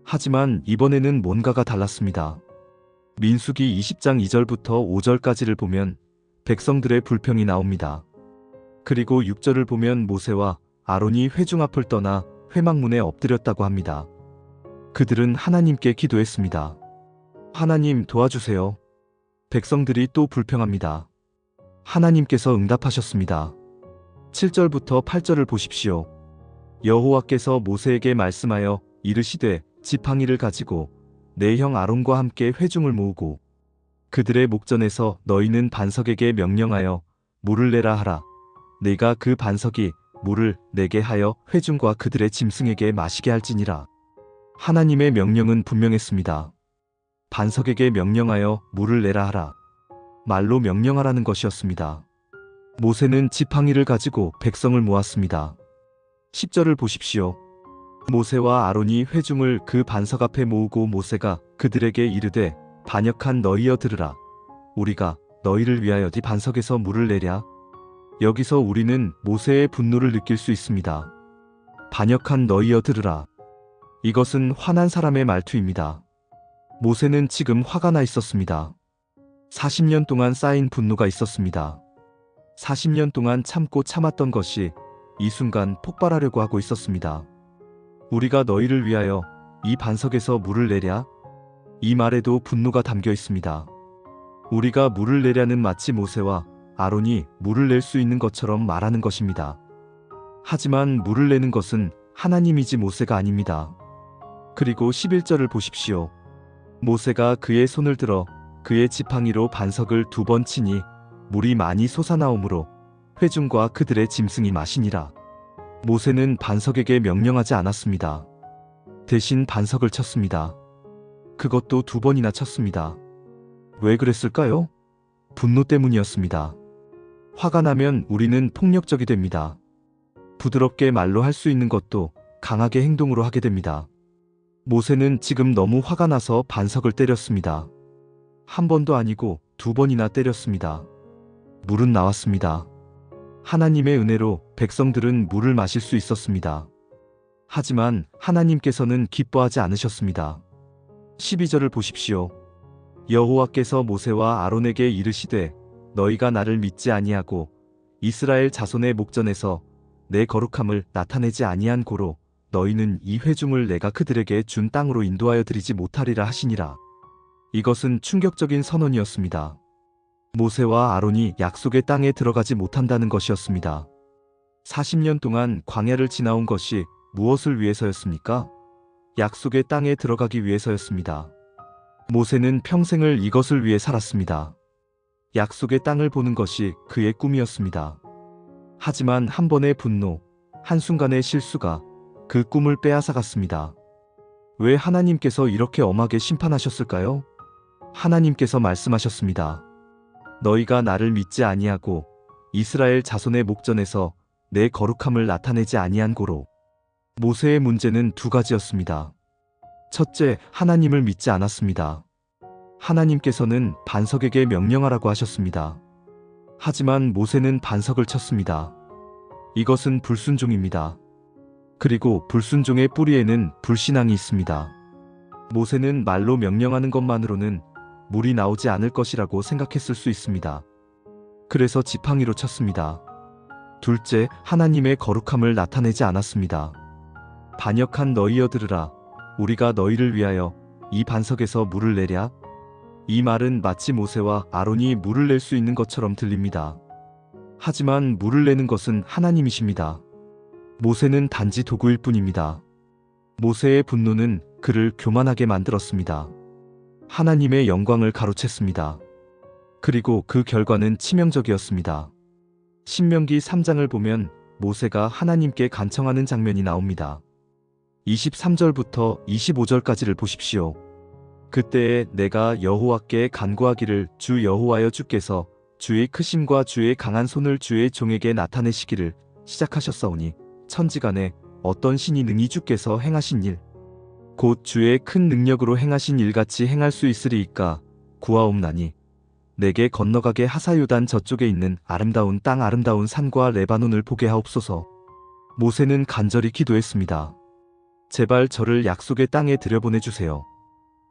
하지만 이번에는 뭔가가 달랐습니다. 민수기 20장 2절부터 5절까지를 보면 백성들의 불평이 나옵니다. 그리고 6절을 보면 모세와 아론이 회중 앞을 떠나 회막문에 엎드렸다고 합니다. 그들은 하나님께 기도했습니다. 하나님 도와주세요. 백성들이 또 불평합니다. 하나님께서 응답하셨습니다. 7절부터 8절을 보십시오. 여호와께서 모세에게 말씀하여 이르시되 지팡이를 가지고 내 형 아론과 함께 회중을 모으고 그들의 목전에서 너희는 반석에게 명령하여 물을 내라 하라. 내가 그 반석이 물을 내게 하여 회중과 그들의 짐승에게 마시게 할지니라. 하나님의 명령은 분명했습니다. 반석에게 명령하여 물을 내라 하라. 말로 명령하라는 것이었습니다. 모세는 지팡이를 가지고 백성을 모았습니다. 10절을 보십시오. 모세와 아론이 회중을 그 반석 앞에 모으고 모세가 그들에게 이르되 반역한 너희여 들으라. 우리가 너희를 위하여 이 반석에서 물을 내랴. 여기서 우리는 모세의 분노를 느낄 수 있습니다. 반역한 너희여 들으라. 이것은 화난 사람의 말투입니다. 모세는 지금 화가 나 있었습니다. 40년 동안 쌓인 분노가 있었습니다. 40년 동안 참고 참았던 것이 이 순간 폭발하려고 하고 있었습니다. 우리가 너희를 위하여 이 반석에서 물을 내랴? 이 말에도 분노가 담겨 있습니다. 우리가 물을 내랴는 마치 모세와 아론이 물을 낼 수 있는 것처럼 말하는 것입니다. 하지만 물을 내는 것은 하나님이지 모세가 아닙니다. 그리고 11절을 보십시오. 모세가 그의 손을 들어 그의 지팡이로 반석을 2번 치니 물이 많이 솟아나오므로 회중과 그들의 짐승이 마시니라. 모세는 반석에게 명령하지 않았습니다. 대신 반석을 쳤습니다. 그것도 2번이나 쳤습니다. 왜 그랬을까요? 분노 때문이었습니다. 화가 나면 우리는 폭력적이 됩니다. 부드럽게 말로 할 수 있는 것도 강하게 행동으로 하게 됩니다. 모세는 지금 너무 화가 나서 반석을 때렸습니다. 한 번도 아니고 2번이나 때렸습니다. 물은 나왔습니다. 하나님의 은혜로 백성들은 물을 마실 수 있었습니다. 하지만 하나님께서는 기뻐하지 않으셨습니다. 12절을 보십시오. 여호와께서 모세와 아론에게 이르시되 너희가 나를 믿지 아니하고 이스라엘 자손의 목전에서 내 거룩함을 나타내지 아니한 고로 너희는 이 회중을 내가 그들에게 준 땅으로 인도하여 드리지 못하리라 하시니라. 이것은 충격적인 선언이었습니다. 모세와 아론이 약속의 땅에 들어가지 못한다는 것이었습니다. 40년 동안 광야를 지나온 것이 무엇을 위해서였습니까? 약속의 땅에 들어가기 위해서였습니다. 모세는 평생을 이것을 위해 살았습니다. 약속의 땅을 보는 것이 그의 꿈이었습니다. 하지만 한 번의 분노, 한순간의 실수가 그 꿈을 빼앗아갔습니다. 왜 하나님께서 이렇게 엄하게 심판하셨을까요? 하나님께서 말씀하셨습니다. 너희가 나를 믿지 아니하고 이스라엘 자손의 목전에서 내 거룩함을 나타내지 아니한 고로. 모세의 문제는 두 가지였습니다. 첫째, 하나님을 믿지 않았습니다. 하나님께서는 반석에게 명령하라고 하셨습니다. 하지만 모세는 반석을 쳤습니다. 이것은 불순종입니다. 그리고 불순종의 뿌리에는 불신앙이 있습니다. 모세는 말로 명령하는 것만으로는 물이 나오지 않을 것이라고 생각했을 수 있습니다. 그래서 지팡이로 쳤습니다. 둘째, 하나님의 거룩함을 나타내지 않았습니다. 반역한 너희여 들으라. 우리가 너희를 위하여 이 반석에서 물을 내랴. 이 말은 마치 모세와 아론이 물을 낼 수 있는 것처럼 들립니다. 하지만 물을 내는 것은 하나님이십니다. 모세는 단지 도구일 뿐입니다. 모세의 분노는 그를 교만하게 만들었습니다. 하나님의 영광을 가로챘습니다. 그리고 그 결과는 치명적이었습니다. 신명기 3장을 보면 모세가 하나님께 간청하는 장면이 나옵니다. 23절부터 25절까지를 보십시오. 그때에 내가 여호와께 간구하기를 주 여호와여 주께서 주의 크심과 주의 강한 손을 주의 종에게 나타내시기를 시작하셨사오니 천지간에 어떤 신이 능히 주께서 행하신 일 곧 주의 큰 능력으로 행하신 일같이 행할 수 있으리이까 구하옵나니 내게 건너가게 하사 요단 저쪽에 있는 아름다운 땅 아름다운 산과 레바논을 보게 하옵소서. 모세는 간절히 기도했습니다. 제발 저를 약속의 땅에 들여보내주세요.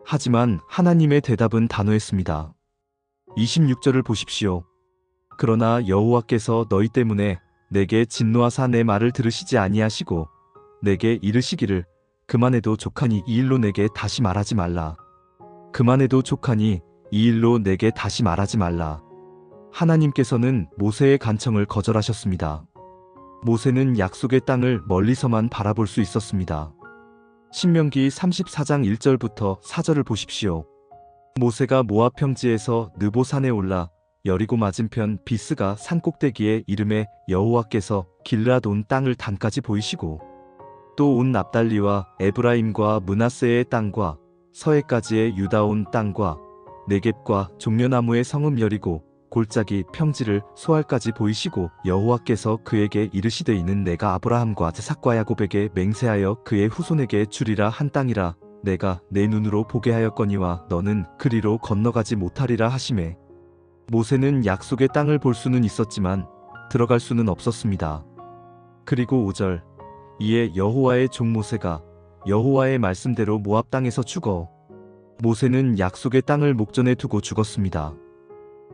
하지만 하나님의 대답은 단호했습니다. 26절을 보십시오. 그러나 여호와께서 너희 때문에 내게 진노하사 내 말을 들으시지 아니하시고 내게 이르시기를 그만해도 족하니 이 일로 내게 다시 말하지 말라. 그만해도 족하니 이 일로 내게 다시 말하지 말라. 하나님께서는 모세의 간청을 거절하셨습니다. 모세는 약속의 땅을 멀리서만 바라볼 수 있었습니다. 신명기 34장 1절부터 4절을 보십시오. 모세가 모압 평지에서 느보산에 올라 여리고 맞은편 비스가 산꼭대기에 이름에 여호와께서 길르앗 온 땅을 단까지 보이시고 또 온 납달리와 에브라임과 므낫세의 땅과 서해까지의 유다 온 땅과 네겝과 종려나무의 성읍 여리고 골짜기 평지를 소알까지 보이시고 여호와께서 그에게 이르시되 이는 내가 아브라함과 이삭과 야곱에게 맹세하여 그의 후손에게 주리라 한 땅이라 내가 내 눈으로 보게 하였거니와 너는 그리로 건너가지 못하리라 하시매 모세는 약속의 땅을 볼 수는 있었지만 들어갈 수는 없었습니다. 그리고 5절 이에 여호와의 종 모세가 여호와의 말씀대로 모압 땅에서 죽어 모세는 약속의 땅을 목전에 두고 죽었습니다.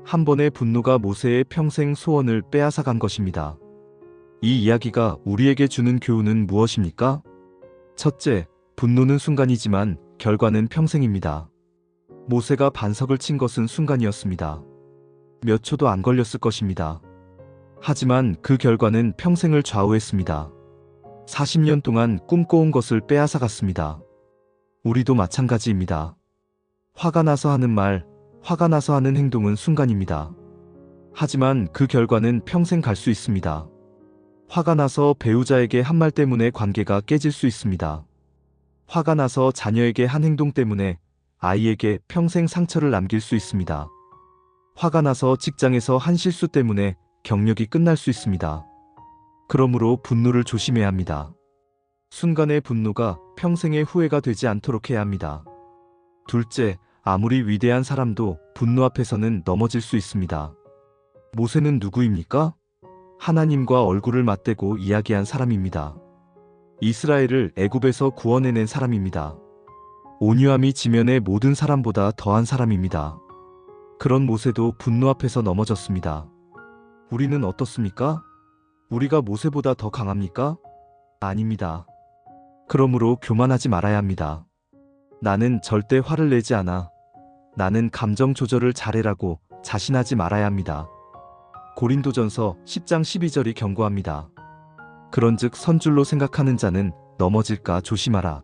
한 번의 분노가 모세의 평생 소원을 빼앗아간 것입니다. 이 이야기가 우리에게 주는 교훈은 무엇입니까? 첫째, 분노는 순간이지만 결과는 평생입니다. 모세가 반석을 친 것은 순간이었습니다. 몇 초도 안 걸렸을 것입니다. 하지만 그 결과는 평생을 좌우했습니다. 40년 동안 꿈꿔온 것을 빼앗아갔습니다. 우리도 마찬가지입니다. 화가 나서 하는 말, 화가 나서 하는 행동은 순간입니다. 하지만 그 결과는 평생 갈 수 있습니다. 화가 나서 배우자에게 한 말 때문에 관계가 깨질 수 있습니다. 화가 나서 자녀에게 한 행동 때문에 아이에게 평생 상처를 남길 수 있습니다. 화가 나서 직장에서 한 실수 때문에 경력이 끝날 수 있습니다. 그러므로 분노를 조심해야 합니다. 순간의 분노가 평생의 후회가 되지 않도록 해야 합니다. 둘째, 아무리 위대한 사람도 분노 앞에서는 넘어질 수 있습니다. 모세는 누구입니까? 하나님과 얼굴을 맞대고 이야기한 사람입니다. 이스라엘을 애굽에서 구원해낸 사람입니다. 온유함이 지면의 모든 사람보다 더한 사람입니다. 그런 모세도 분노 앞에서 넘어졌습니다. 우리는 어떻습니까? 우리가 모세보다 더 강합니까? 아닙니다. 그러므로 교만하지 말아야 합니다. 나는 절대 화를 내지 않아. 나는 감정 조절을 잘해라고 자신하지 말아야 합니다. 고린도전서 10장 12절이 경고합니다. 그런즉 선줄로 생각하는 자는 넘어질까 조심하라.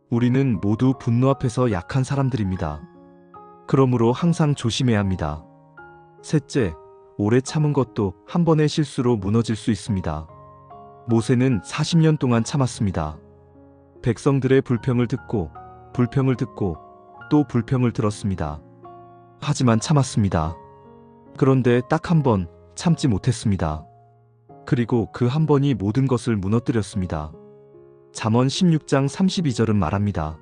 우리는 모두 분노 앞에서 약한 사람들입니다. 그러므로 항상 조심해야 합니다. 셋째, 오래 참은 것도 한 번의 실수로 무너질 수 있습니다. 모세는 40년 동안 참았습니다. 백성들의 불평을 듣고 또 불평을 들었습니다. 하지만 참았습니다. 그런데 딱 한 번 참지 못했습니다. 그리고 그 한 번이 모든 것을 무너뜨렸습니다. 잠언 16장 32절은 말합니다.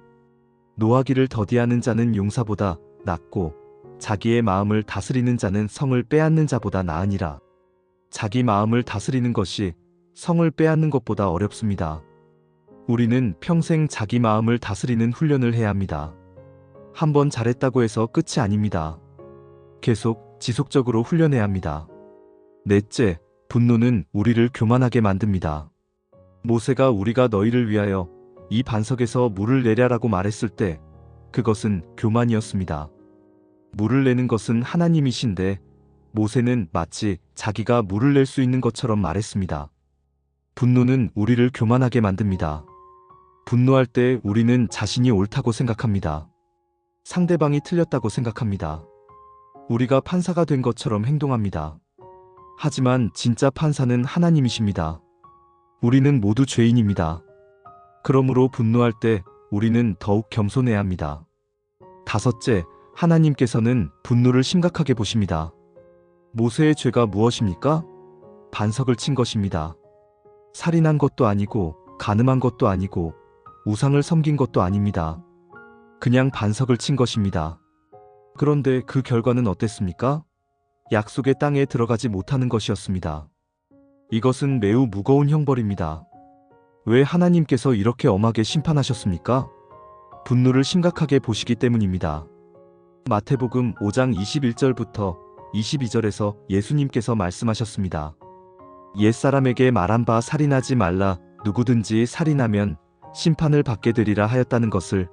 노하기를 더디하는 자는 용사보다 낫고 자기의 마음을 다스리는 자는 성을 빼앗는 자보다 나으니라. 자기 마음을 다스리는 것이 성을 빼앗는 것보다 어렵습니다. 우리는 평생 자기 마음을 다스리는 훈련을 해야 합니다. 한번 잘했다고 해서 끝이 아닙니다. 계속 지속적으로 훈련해야 합니다. 넷째, 분노는 우리를 교만하게 만듭니다. 모세가 우리가 너희를 위하여 이 반석에서 물을 내랴라고 말했을 때 그것은 교만이었습니다. 물을 내는 것은 하나님이신데 모세는 마치 자기가 물을 낼 수 있는 것처럼 말했습니다. 분노는 우리를 교만하게 만듭니다. 분노할 때 우리는 자신이 옳다고 생각합니다. 상대방이 틀렸다고 생각합니다. 우리가 판사가 된 것처럼 행동합니다. 하지만 진짜 판사는 하나님이십니다. 우리는 모두 죄인입니다. 그러므로 분노할 때 우리는 더욱 겸손해야 합니다. 다섯째, 하나님께서는 분노를 심각하게 보십니다. 모세의 죄가 무엇입니까? 반석을 친 것입니다. 살인한 것도 아니고 간음한 것도 아니고 우상을 섬긴 것도 아닙니다. 그냥 반석을 친 것입니다. 그런데 그 결과는 어땠습니까? 약속의 땅에 들어가지 못하는 것이었습니다. 이것은 매우 무거운 형벌입니다. 왜 하나님께서 이렇게 엄하게 심판하셨습니까? 분노를 심각하게 보시기 때문입니다. 마태복음 5장 21절부터 22절에서 예수님께서 말씀하셨습니다. 옛사람에게 말한 바 살인하지 말라. 누구든지 살인하면 심판을 받게 되리라 하였다는 것을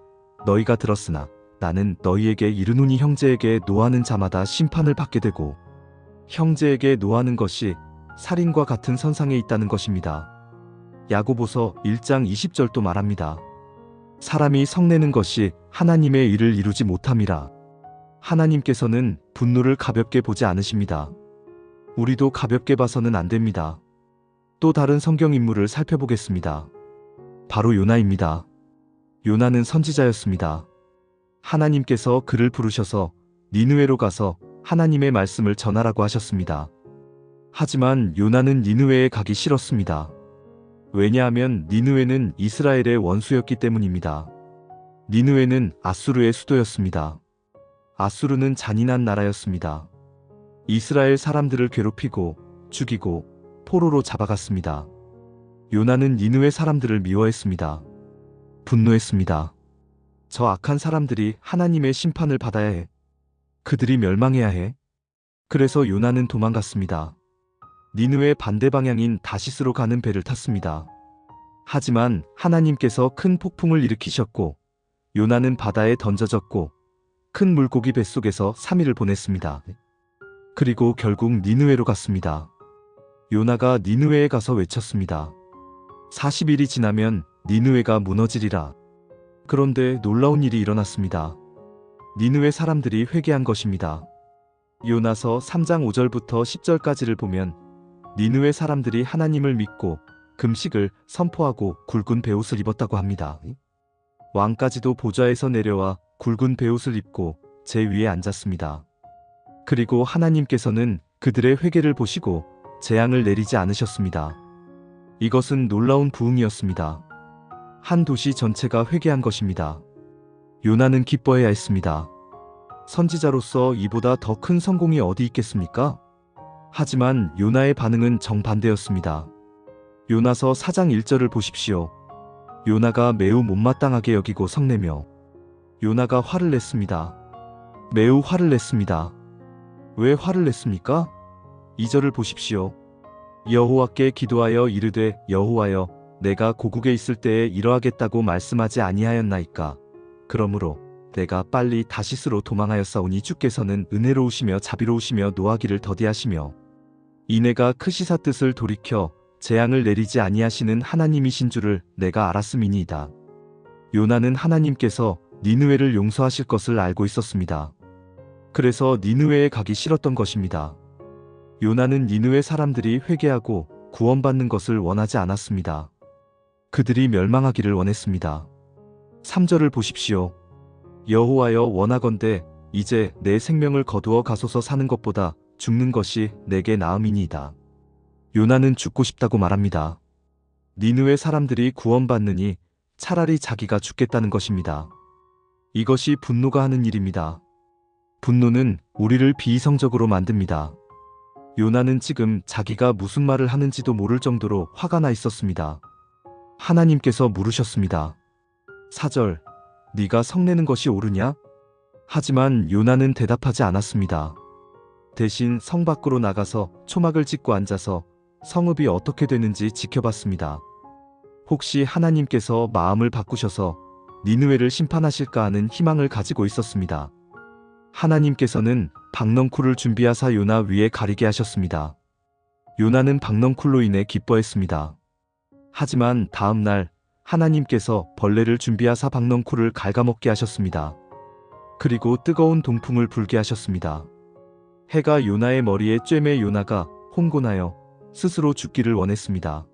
너희가 들었으나 나는 너희에게 이르노니 형제에게 노하는 자마다 심판을 받게 되고 형제에게 노하는 것이 살인과 같은 선상에 있다는 것입니다. 야고보서 1장 20절도 말합니다. 사람이 성내는 것이 하나님의 일을 이루지 못함이라. 하나님께서는 분노를 가볍게 보지 않으십니다. 우리도 가볍게 봐서는 안 됩니다. 또 다른 성경 인물을 살펴보겠습니다. 바로 요나입니다. 요나는 선지자였습니다. 하나님께서 그를 부르셔서 니느웨로 가서 하나님의 말씀을 전하라고 하셨습니다. 하지만 요나는 니느웨에 가기 싫었습니다. 왜냐하면 니느웨는 이스라엘의 원수였기 때문입니다. 니느웨는 아수르의 수도였습니다. 아수르는 잔인한 나라였습니다. 이스라엘 사람들을 괴롭히고 죽이고 포로로 잡아갔습니다. 요나는 니느웨 사람들을 미워했습니다. 분노했습니다. 저 악한 사람들이 하나님의 심판을 받아야 해. 그들이 멸망해야 해. 그래서 요나는 도망갔습니다. 니느웨 반대 방향인 다시스로 가는 배를 탔습니다. 하지만 하나님께서 큰 폭풍을 일으키셨고 요나는 바다에 던져졌고 큰 물고기 뱃속에서 3일을 보냈습니다. 그리고 결국 니느웨로 갔습니다. 요나가 니느웨에 가서 외쳤습니다. 40일이 지나면 니느웨가 무너지리라. 그런데 놀라운 일이 일어났습니다. 니느웨 사람들이 회개한 것입니다. 요나서 3장 5절부터 10절까지를 보면 니느웨 사람들이 하나님을 믿고 금식을 선포하고 굵은 베옷을 입었다고 합니다. 왕까지도 보좌에서 내려와 굵은 베옷을 입고 제 위에 앉았습니다. 그리고 하나님께서는 그들의 회개를 보시고 재앙을 내리지 않으셨습니다. 이것은 놀라운 부흥이었습니다. 한 도시 전체가 회개한 것입니다. 요나는 기뻐해야 했습니다. 선지자로서 이보다 더 큰 성공이 어디 있겠습니까? 하지만 요나의 반응은 정반대였습니다. 요나서 4장 1절을 보십시오. 요나가 매우 못마땅하게 여기고 성내며 요나가 화를 냈습니다. 매우 화를 냈습니다. 왜 화를 냈습니까? 2절을 보십시오. 여호와께 기도하여 이르되 여호와여 내가 고국에 있을 때에 이러하겠다고 말씀하지 아니하였나이까. 그러므로 내가 빨리 다시스로 도망하였사오니 주께서는 은혜로우시며 자비로우시며 노하기를 더디하시며 이내가 크시사 뜻을 돌이켜 재앙을 내리지 아니하시는 하나님이신 줄을 내가 알았음이니이다. 요나는 하나님께서 니느웨를 용서하실 것을 알고 있었습니다. 그래서 니느웨에 가기 싫었던 것입니다. 요나는 니느웨 사람들이 회개하고 구원받는 것을 원하지 않았습니다. 그들이 멸망하기를 원했습니다. 3절을 보십시오. 여호와여 원하건대 이제 내 생명을 거두어 가소서. 사는 것보다 죽는 것이 내게 나음이니이다. 요나는 죽고 싶다고 말합니다. 니느웨 사람들이 구원받느니 차라리 자기가 죽겠다는 것입니다. 이것이 분노가 하는 일입니다. 분노는 우리를 비이성적으로 만듭니다. 요나는 지금 자기가 무슨 말을 하는지도 모를 정도로 화가 나 있었습니다. 하나님께서 물으셨습니다. 4절, 네가 성내는 것이 옳으냐? 하지만 요나는 대답하지 않았습니다. 대신 성 밖으로 나가서 초막을 찢고 앉아서 성읍이 어떻게 되는지 지켜봤습니다. 혹시 하나님께서 마음을 바꾸셔서 니느웨를 심판하실까 하는 희망을 가지고 있었습니다. 하나님께서는 박넝쿨을 준비하사 요나 위에 가리게 하셨습니다. 요나는 박넝쿨로 인해 기뻐했습니다. 하지만 다음 날 하나님께서 벌레를 준비하사 박넝쿨을 갉아먹게 하셨습니다. 그리고 뜨거운 동풍을 불게 하셨습니다. 해가 요나의 머리에 쬐매 요나가 혼곤하여 스스로 죽기를 원했습니다.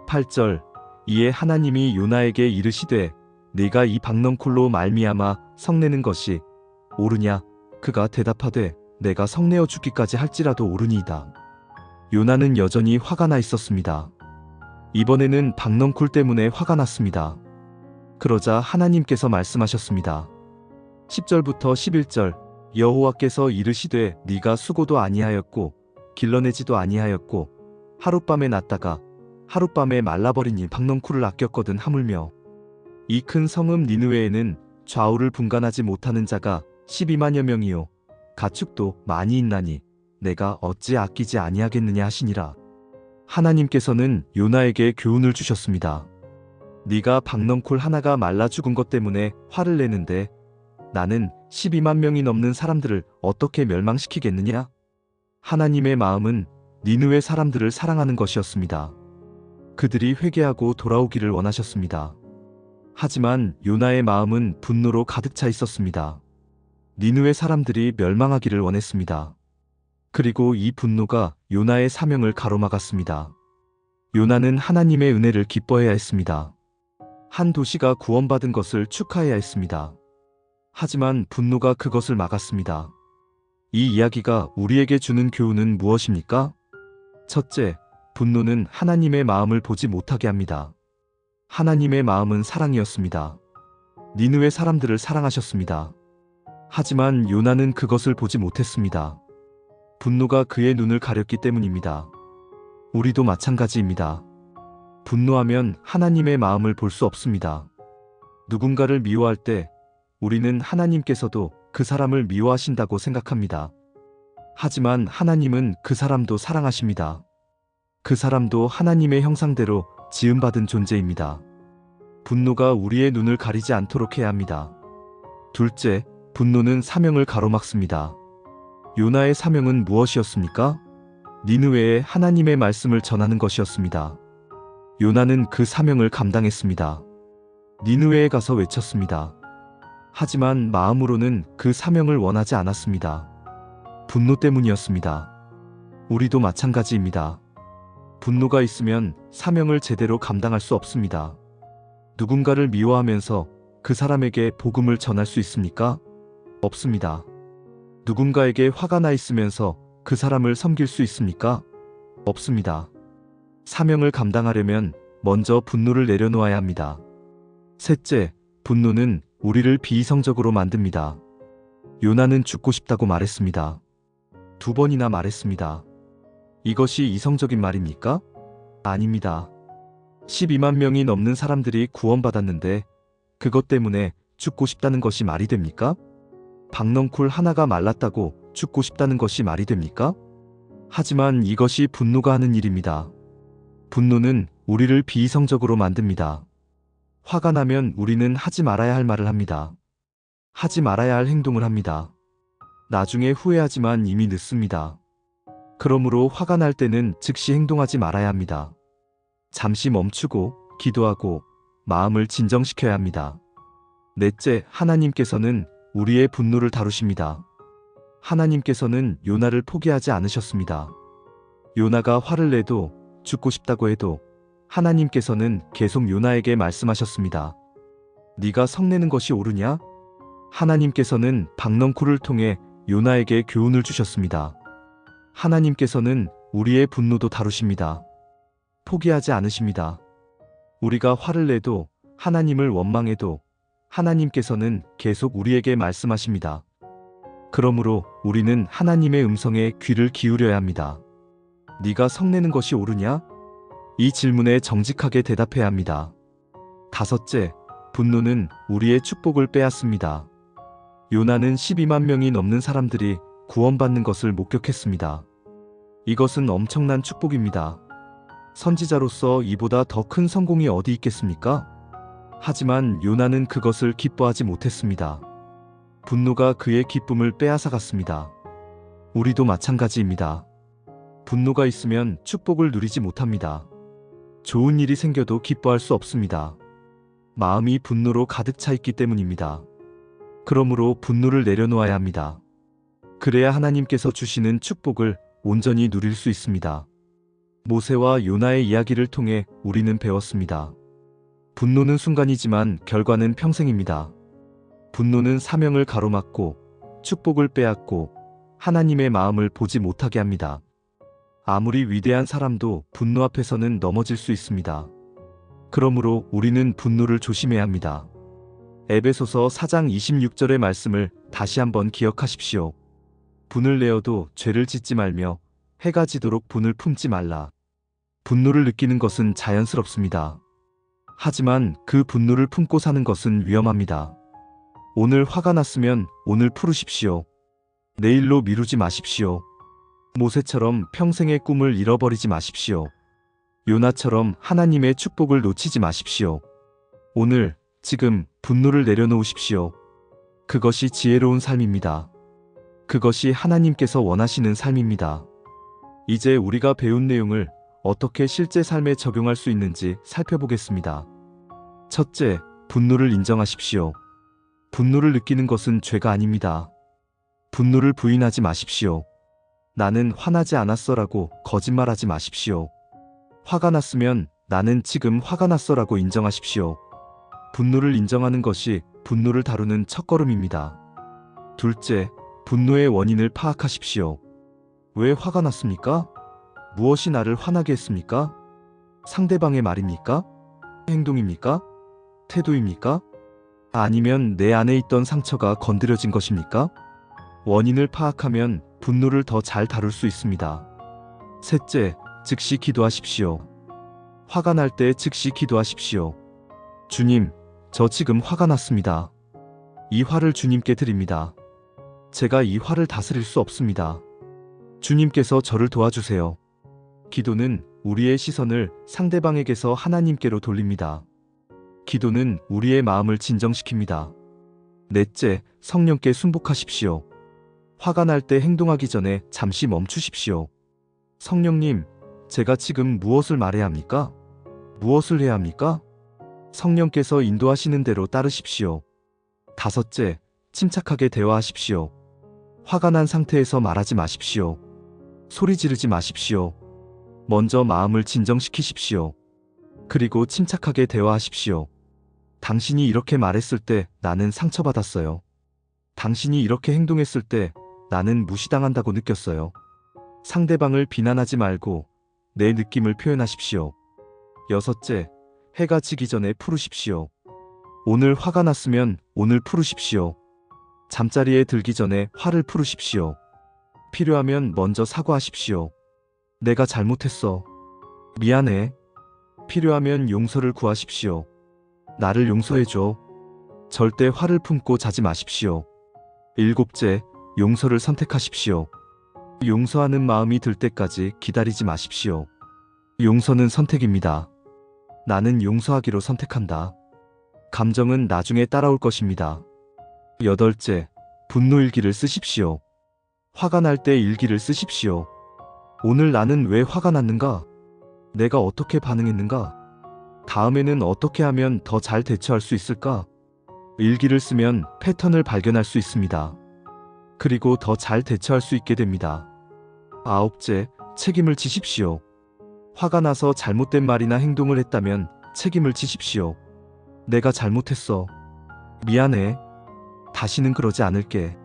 8절, 이에 하나님이 요나에게 이르시되 네가 이 박넝쿨로 말미암아 성내는 것이 옳으냐? 그가 대답하되 내가 성내어 죽기까지 할지라도 옳으니이다. 요나는 여전히 화가 나 있었습니다. 이번에는 박넝쿨 때문에 화가 났습니다. 그러자 하나님께서 말씀하셨습니다. 10절부터 11절, 여호와께서 이르시되 네가 수고도 아니하였고 길러내지도 아니하였고 하룻밤에 났다가 하룻밤에 말라버린 이 박넝쿨을 아꼈거든 하물며 이 큰 성읍 니느웨에는 좌우를 분간하지 못하는 자가 12만여 명이요 가축도 많이 있나니 내가 어찌 아끼지 아니하겠느냐 하시니라. 하나님께서는 요나에게 교훈을 주셨습니다. 네가 박넝쿨 하나가 말라 죽은 것 때문에 화를 내는데 나는 12만 명이 넘는 사람들을 어떻게 멸망시키겠느냐? 하나님의 마음은 니느웨 사람들을 사랑하는 것이었습니다. 그들이 회개하고 돌아오기를 원하셨습니다. 하지만 요나의 마음은 분노로 가득 차 있었습니다. 니느웨 사람들이 멸망하기를 원했습니다. 그리고 이 분노가 요나의 사명을 가로막았습니다. 요나는 하나님의 은혜를 기뻐해야 했습니다. 한 도시가 구원받은 것을 축하해야 했습니다. 하지만 분노가 그것을 막았습니다. 이 이야기가 우리에게 주는 교훈은 무엇입니까? 첫째, 분노는 하나님의 마음을 보지 못하게 합니다. 하나님의 마음은 사랑이었습니다. 니느웨 사람들을 사랑하셨습니다. 하지만 요나는 그것을 보지 못했습니다. 분노가 그의 눈을 가렸기 때문입니다. 우리도 마찬가지입니다. 분노하면 하나님의 마음을 볼 수 없습니다. 누군가를 미워할 때 우리는 하나님께서도 그 사람을 미워하신다고 생각합니다. 하지만 하나님은 그 사람도 사랑하십니다. 그 사람도 하나님의 형상대로 지음받은 존재입니다. 분노가 우리의 눈을 가리지 않도록 해야 합니다. 둘째, 분노는 사명을 가로막습니다. 요나의 사명은 무엇이었습니까? 니느웨에 하나님의 말씀을 전하는 것이었습니다. 요나는 그 사명을 감당했습니다. 니느웨에 가서 외쳤습니다. 하지만 마음으로는 그 사명을 원하지 않았습니다. 분노 때문이었습니다. 우리도 마찬가지입니다. 분노가 있으면 사명을 제대로 감당할 수 없습니다. 누군가를 미워하면서 그 사람에게 복음을 전할 수 있습니까? 없습니다. 누군가에게 화가 나 있으면서 그 사람을 섬길 수 있습니까? 없습니다. 사명을 감당하려면 먼저 분노를 내려놓아야 합니다. 셋째, 분노는 우리를 비이성적으로 만듭니다. 요나는 죽고 싶다고 말했습니다. 2번이나 말했습니다. 이것이 이성적인 말입니까? 아닙니다. 12만 명이 넘는 사람들이 구원받았는데 그것 때문에 죽고 싶다는 것이 말이 됩니까? 박넝쿨 하나가 말랐다고 죽고 싶다는 것이 말이 됩니까? 하지만 이것이 분노가 하는 일입니다. 분노는 우리를 비이성적으로 만듭니다. 화가 나면 우리는 하지 말아야 할 말을 합니다. 하지 말아야 할 행동을 합니다. 나중에 후회하지만 이미 늦습니다. 그러므로 화가 날 때는 즉시 행동하지 말아야 합니다. 잠시 멈추고 기도하고 마음을 진정시켜야 합니다. 넷째, 하나님께서는 우리의 분노를 다루십니다. 하나님께서는 요나를 포기하지 않으셨습니다. 요나가 화를 내도 죽고 싶다고 해도 하나님께서는 계속 요나에게 말씀하셨습니다. 네가 성내는 것이 옳으냐? 하나님께서는 박넝쿨을 통해 요나에게 교훈을 주셨습니다. 하나님께서는 우리의 분노도 다루십니다. 포기하지 않으십니다. 우리가 화를 내도 하나님을 원망해도 하나님께서는 계속 우리에게 말씀하십니다. 그러므로 우리는 하나님의 음성에 귀를 기울여야 합니다. 네가 성내는 것이 옳으냐? 이 질문에 정직하게 대답해야 합니다. 다섯째, 분노는 우리의 축복을 빼앗습니다. 요나는 12만 명이 넘는 사람들이 구원받는 것을 목격했습니다. 이것은 엄청난 축복입니다. 선지자로서 이보다 더 큰 성공이 어디 있겠습니까? 하지만 요나는 그것을 기뻐하지 못했습니다. 분노가 그의 기쁨을 빼앗아갔습니다. 우리도 마찬가지입니다. 분노가 있으면 축복을 누리지 못합니다. 좋은 일이 생겨도 기뻐할 수 없습니다. 마음이 분노로 가득 차 있기 때문입니다. 그러므로 분노를 내려놓아야 합니다. 그래야 하나님께서 주시는 축복을 온전히 누릴 수 있습니다. 모세와 요나의 이야기를 통해 우리는 배웠습니다. 분노는 순간이지만 결과는 평생입니다. 분노는 사명을 가로막고 축복을 빼앗고 하나님의 마음을 보지 못하게 합니다. 아무리 위대한 사람도 분노 앞에서는 넘어질 수 있습니다. 그러므로 우리는 분노를 조심해야 합니다. 에베소서 4장 26절의 말씀을 다시 한번 기억하십시오. 분을 내어도 죄를 짓지 말며 해가 지도록 분을 품지 말라. 분노를 느끼는 것은 자연스럽습니다. 하지만 그 분노를 품고 사는 것은 위험합니다. 오늘 화가 났으면 오늘 풀으십시오. 내일로 미루지 마십시오. 모세처럼 평생의 꿈을 잃어버리지 마십시오. 요나처럼 하나님의 축복을 놓치지 마십시오. 오늘, 지금 분노를 내려놓으십시오. 그것이 지혜로운 삶입니다. 그것이 하나님께서 원하시는 삶입니다. 이제 우리가 배운 내용을 어떻게 실제 삶에 적용할 수 있는지 살펴보겠습니다. 첫째, 분노를 인정하십시오. 분노를 느끼는 것은 죄가 아닙니다. 분노를 부인하지 마십시오. 나는 화나지 않았어라고 거짓말하지 마십시오. 화가 났으면 나는 지금 화가 났어라고 인정하십시오. 분노를 인정하는 것이 분노를 다루는 첫걸음입니다. 둘째, 분노의 원인을 파악하십시오. 왜 화가 났습니까? 무엇이 나를 화나게 했습니까? 상대방의 말입니까? 행동입니까? 태도입니까? 아니면 내 안에 있던 상처가 건드려진 것입니까? 원인을 파악하면 분노를 더 잘 다룰 수 있습니다. 셋째, 즉시 기도하십시오. 화가 날 때 즉시 기도하십시오. 주님, 저 지금 화가 났습니다. 이 화를 주님께 드립니다. 제가 이 화를 다스릴 수 없습니다. 주님께서 저를 도와주세요. 기도는 우리의 시선을 상대방에게서 하나님께로 돌립니다. 기도는 우리의 마음을 진정시킵니다. 넷째, 성령께 순복하십시오. 화가 날 때 행동하기 전에 잠시 멈추십시오. 성령님, 제가 지금 무엇을 말해야 합니까? 무엇을 해야 합니까? 성령께서 인도하시는 대로 따르십시오. 다섯째, 침착하게 대화하십시오. 화가 난 상태에서 말하지 마십시오. 소리 지르지 마십시오. 먼저 마음을 진정시키십시오. 그리고 침착하게 대화하십시오. 당신이 이렇게 말했을 때 나는 상처받았어요. 당신이 이렇게 행동했을 때 나는 무시당한다고 느꼈어요. 상대방을 비난하지 말고 내 느낌을 표현하십시오. 여섯째, 해가 지기 전에 풀으십시오. 오늘 화가 났으면 오늘 풀으십시오. 잠자리에 들기 전에 화를 풀으십시오. 필요하면 먼저 사과하십시오. 내가 잘못했어. 미안해. 필요하면 용서를 구하십시오. 나를 용서해줘. 절대 화를 품고 자지 마십시오. 일곱째, 용서를 선택하십시오. 용서하는 마음이 들 때까지 기다리지 마십시오. 용서는 선택입니다. 나는 용서하기로 선택한다. 감정은 나중에 따라올 것입니다. 여덟째, 분노 일기를 쓰십시오. 화가 날 때 일기를 쓰십시오. 오늘 나는 왜 화가 났는가? 내가 어떻게 반응했는가? 다음에는 어떻게 하면 더 잘 대처할 수 있을까? 일기를 쓰면 패턴을 발견할 수 있습니다. 그리고 더 잘 대처할 수 있게 됩니다. 아홉째, 책임을 지십시오. 화가 나서 잘못된 말이나 행동을 했다면 책임을 지십시오. 내가 잘못했어. 미안해. 다시는 그러지 않을게.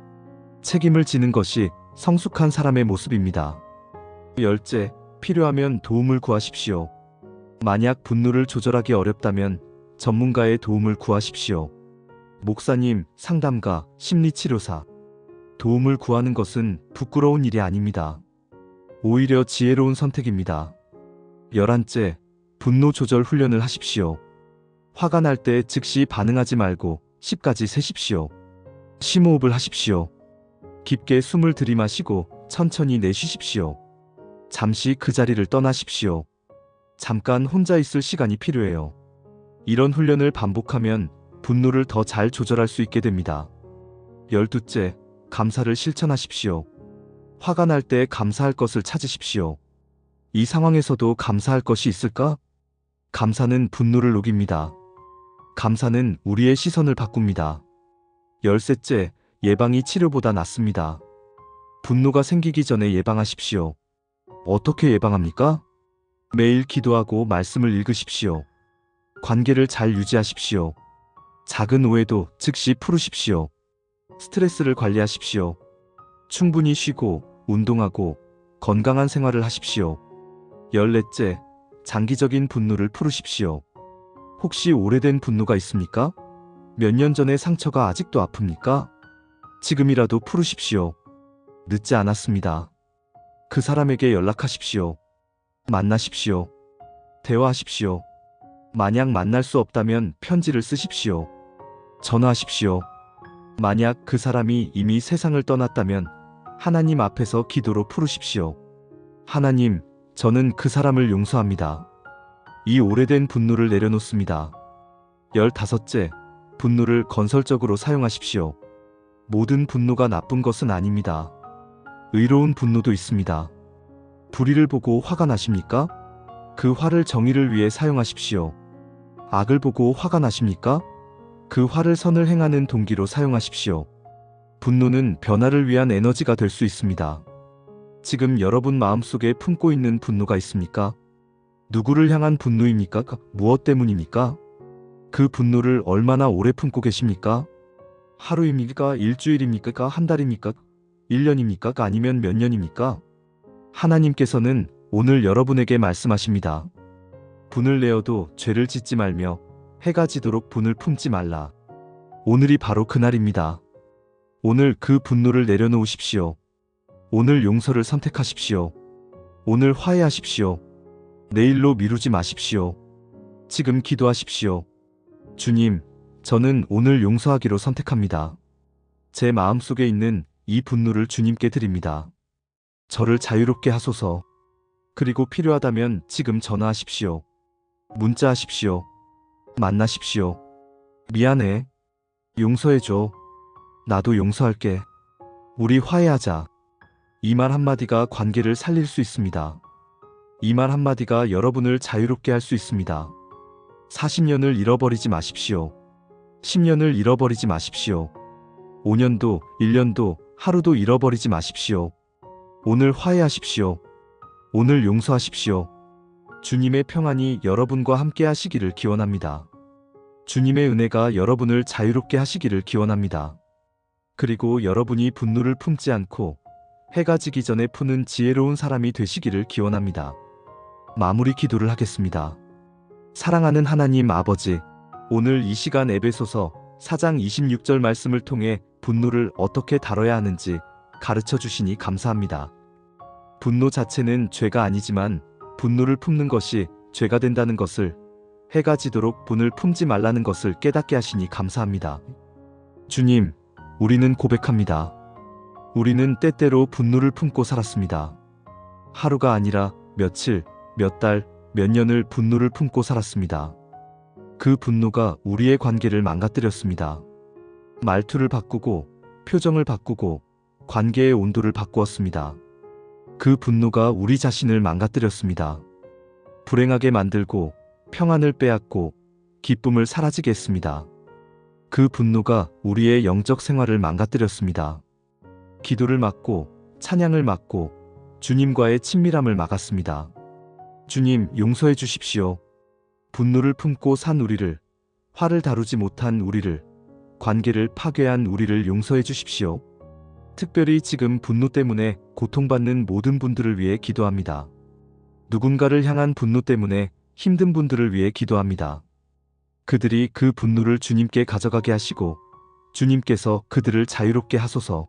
책임을 지는 것이 성숙한 사람의 모습입니다. 열째, 필요하면 도움을 구하십시오. 만약 분노를 조절하기 어렵다면 전문가의 도움을 구하십시오. 목사님, 상담가, 심리치료사. 도움을 구하는 것은 부끄러운 일이 아닙니다. 오히려 지혜로운 선택입니다. 11째, 분노 조절 훈련을 하십시오. 화가 날 때 즉시 반응하지 말고 10까지 세십시오. 심호흡을 하십시오. 깊게 숨을 들이마시고 천천히 내쉬십시오. 잠시 그 자리를 떠나십시오. 잠깐 혼자 있을 시간이 필요해요. 이런 훈련을 반복하면 분노를 더 잘 조절할 수 있게 됩니다. 12째, 감사를 실천하십시오. 화가 날 때 감사할 것을 찾으십시오. 이 상황에서도 감사할 것이 있을까? 감사는 분노를 녹입니다. 감사는 우리의 시선을 바꿉니다. 13째, 예방이 치료보다 낫습니다. 분노가 생기기 전에 예방하십시오. 어떻게 예방합니까? 매일 기도하고 말씀을 읽으십시오. 관계를 잘 유지하십시오. 작은 오해도 즉시 풀으십시오. 스트레스를 관리하십시오. 충분히 쉬고 운동하고 건강한 생활을 하십시오. 14째, 장기적인 분노를 풀으십시오. 혹시 오래된 분노가 있습니까? 몇 년 전의 상처가 아직도 아픕니까? 지금이라도 풀으십시오. 늦지 않았습니다. 그 사람에게 연락하십시오. 만나십시오. 대화하십시오. 만약 만날 수 없다면 편지를 쓰십시오. 전화하십시오. 만약 그 사람이 이미 세상을 떠났다면 하나님 앞에서 기도로 풀으십시오. 하나님, 저는 그 사람을 용서합니다. 이 오래된 분노를 내려놓습니다. 15째, 분노를 건설적으로 사용하십시오. 모든 분노가 나쁜 것은 아닙니다. 의로운 분노도 있습니다. 불의를 보고 화가 나십니까? 그 화를 정의를 위해 사용하십시오. 악을 보고 화가 나십니까? 그 화를 선을 행하는 동기로 사용하십시오. 분노는 변화를 위한 에너지가 될 수 있습니다. 지금 여러분 마음속에 품고 있는 분노가 있습니까? 누구를 향한 분노입니까? 무엇 때문입니까? 그 분노를 얼마나 오래 품고 계십니까? 하루입니까? 일주일입니까? 한 달입니까? 1년입니까? 아니면 몇 년입니까? 하나님께서는 오늘 여러분에게 말씀하십니다. 분을 내어도 죄를 짓지 말며 해가 지도록 분을 품지 말라. 오늘이 바로 그날입니다. 오늘 그 분노를 내려놓으십시오. 오늘 용서를 선택하십시오. 오늘 화해하십시오. 내일로 미루지 마십시오. 지금 기도하십시오. 주님, 저는 오늘 용서하기로 선택합니다. 제 마음속에 있는 이 분노를 주님께 드립니다. 저를 자유롭게 하소서. 그리고 필요하다면 지금 전화하십시오. 문자하십시오. 만나십시오. 미안해. 용서해줘. 나도 용서할게. 우리 화해하자. 이 말 한마디가 관계를 살릴 수 있습니다. 이 말 한마디가 여러분을 자유롭게 할 수 있습니다. 40년을 잃어버리지 마십시오. 10년을 잃어버리지 마십시오. 5년도, 1년도, 하루도 잃어버리지 마십시오. 오늘 화해하십시오. 오늘 용서하십시오. 주님의 평안이 여러분과 함께 하시기를 기원합니다. 주님의 은혜가 여러분을 자유롭게 하시기를 기원합니다. 그리고 여러분이 분노를 품지 않고 해가 지기 전에 푸는 지혜로운 사람이 되시기를 기원합니다. 마무리 기도를 하겠습니다. 사랑하는 하나님 아버지, 오늘 이 시간 에베소서 4장 26절 말씀을 통해 분노를 어떻게 다뤄야 하는지 가르쳐 주시니 감사합니다. 분노 자체는 죄가 아니지만 분노를 품는 것이 죄가 된다는 것을, 해가 지도록 분을 품지 말라는 것을 깨닫게 하시니 감사합니다. 주님, 우리는 고백합니다. 우리는 때때로 분노를 품고 살았습니다. 하루가 아니라 며칠, 몇 달, 몇 년을 분노를 품고 살았습니다. 그 분노가 우리의 관계를 망가뜨렸습니다. 말투를 바꾸고, 표정을 바꾸고, 관계의 온도를 바꾸었습니다. 그 분노가 우리 자신을 망가뜨렸습니다. 불행하게 만들고, 평안을 빼앗고, 기쁨을 사라지게 했습니다. 그 분노가 우리의 영적 생활을 망가뜨렸습니다. 기도를 막고, 찬양을 막고, 주님과의 친밀함을 막았습니다. 주님, 용서해 주십시오. 분노를 품고 산 우리를, 화를 다루지 못한 우리를, 관계를 파괴한 우리를 용서해 주십시오. 특별히 지금 분노 때문에 고통받는 모든 분들을 위해 기도합니다. 누군가를 향한 분노 때문에 힘든 분들을 위해 기도합니다. 그들이 그 분노를 주님께 가져가게 하시고 주님께서 그들을 자유롭게 하소서.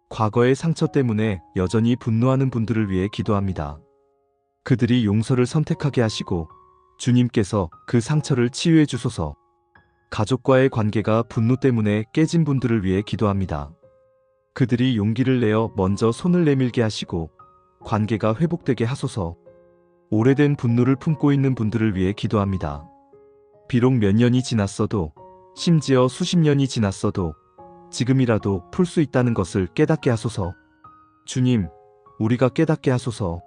과거의 상처 때문에 여전히 분노하는 분들을 위해 기도합니다. 그들이 용서를 선택하게 하시고 주님께서 그 상처를 치유해 주소서. 가족과의 관계가 분노 때문에 깨진 분들을 위해 기도합니다. 그들이 용기를 내어 먼저 손을 내밀게 하시고 관계가 회복되게 하소서. 오래된 분노를 품고 있는 분들을 위해 기도합니다. 비록 몇 년이 지났어도, 심지어 수십 년이 지났어도 지금이라도 풀 수 있다는 것을 깨닫게 하소서. 주님, 우리가 깨닫게 하소서.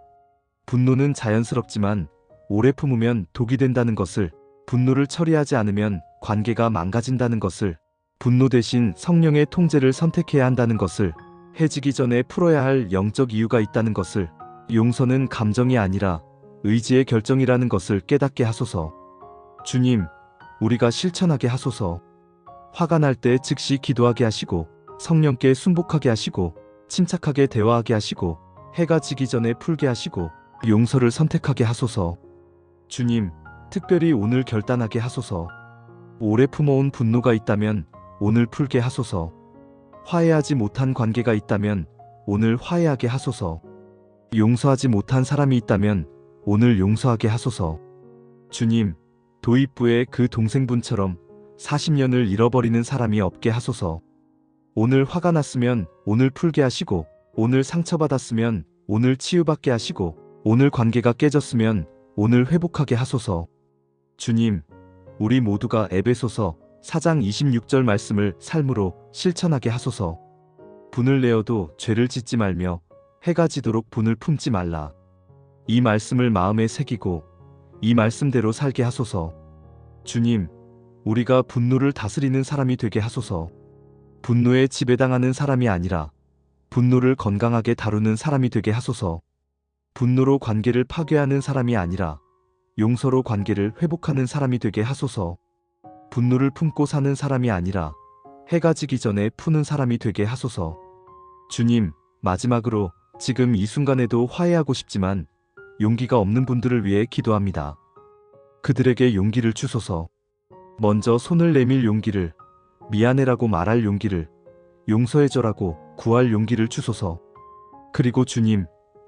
분노는 자연스럽지만 오래 품으면 독이 된다는 것을, 분노를 처리하지 않으면 관계가 망가진다는 것을, 분노 대신 성령의 통제를 선택해야 한다는 것을, 해지기 전에 풀어야 할 영적 이유가 있다는 것을, 용서는 감정이 아니라 의지의 결정이라는 것을 깨닫게 하소서. 주님, 우리가 실천하게 하소서. 화가 날 때 즉시 기도하게 하시고 성령께 순복하게 하시고 침착하게 대화하게 하시고 해가 지기 전에 풀게 하시고 용서를 선택하게 하소서. 주님, 특별히 오늘 결단하게 하소서. 오래 품어온 분노가 있다면 오늘 풀게 하소서. 화해하지 못한 관계가 있다면 오늘 화해하게 하소서. 용서하지 못한 사람이 있다면 오늘 용서하게 하소서. 주님, 도입부의 그 동생분처럼 40년을 잃어버리는 사람이 없게 하소서. 오늘 화가 났으면 오늘 풀게 하시고, 오늘 상처받았으면 오늘 치유받게 하시고, 오늘 관계가 깨졌으면 오늘 회복하게 하소서. 주님, 우리 모두가 에베소서 4장 26절 말씀을 삶으로 실천하게 하소서. 분을 내어도 죄를 짓지 말며 해가 지도록 분을 품지 말라. 이 말씀을 마음에 새기고 이 말씀대로 살게 하소서. 주님, 우리가 분노를 다스리는 사람이 되게 하소서. 분노에 지배당하는 사람이 아니라 분노를 건강하게 다루는 사람이 되게 하소서. 분노로 관계를 파괴하는 사람이 아니라 용서로 관계를 회복하는 사람이 되게 하소서. 분노를 품고 사는 사람이 아니라 해가 지기 전에 푸는 사람이 되게 하소서. 주님, 마지막으로 지금 이 순간에도 화해하고 싶지만 용기가 없는 분들을 위해 기도합니다. 그들에게 용기를 주소서. 먼저 손을 내밀 용기를, 미안해라고 말할 용기를, 용서해줘라고 구할 용기를 주소서. 그리고 주님,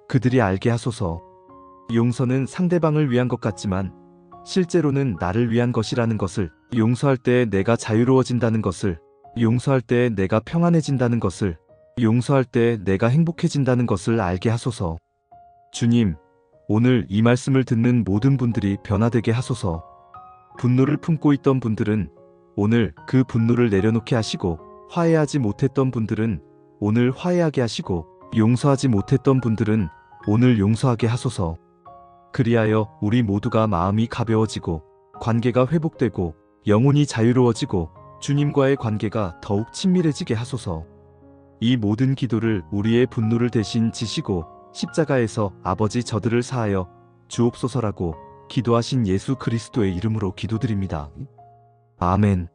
그들이 알게 하소서. 용서는 상대방을 위한 것 같지만 실제로는 나를 위한 것이라는 것을, 용서할 때 내가 자유로워진다는 것을, 용서할 때 내가 평안해진다는 것을, 용서할 때 내가 행복해진다는 것을 알게 하소서. 주님, 오늘 이 말씀을 듣는 모든 분들이 변화되게 하소서. 분노를 품고 있던 분들은 오늘 그 분노를 내려놓게 하시고, 화해하지 못했던 분들은 오늘 화해하게 하시고, 용서하지 못했던 분들은 오늘 용서하게 하소서. 그리하여 우리 모두가 마음이 가벼워지고 관계가 회복되고 영혼이 자유로워지고 주님과의 관계가 더욱 친밀해지게 하소서. 이 모든 기도를 우리의 분노를 대신 지시고 십자가에서 아버지 저들을 사하여 주옵소서라고 기도하신 예수 그리스도의 이름으로 기도드립니다. 아멘.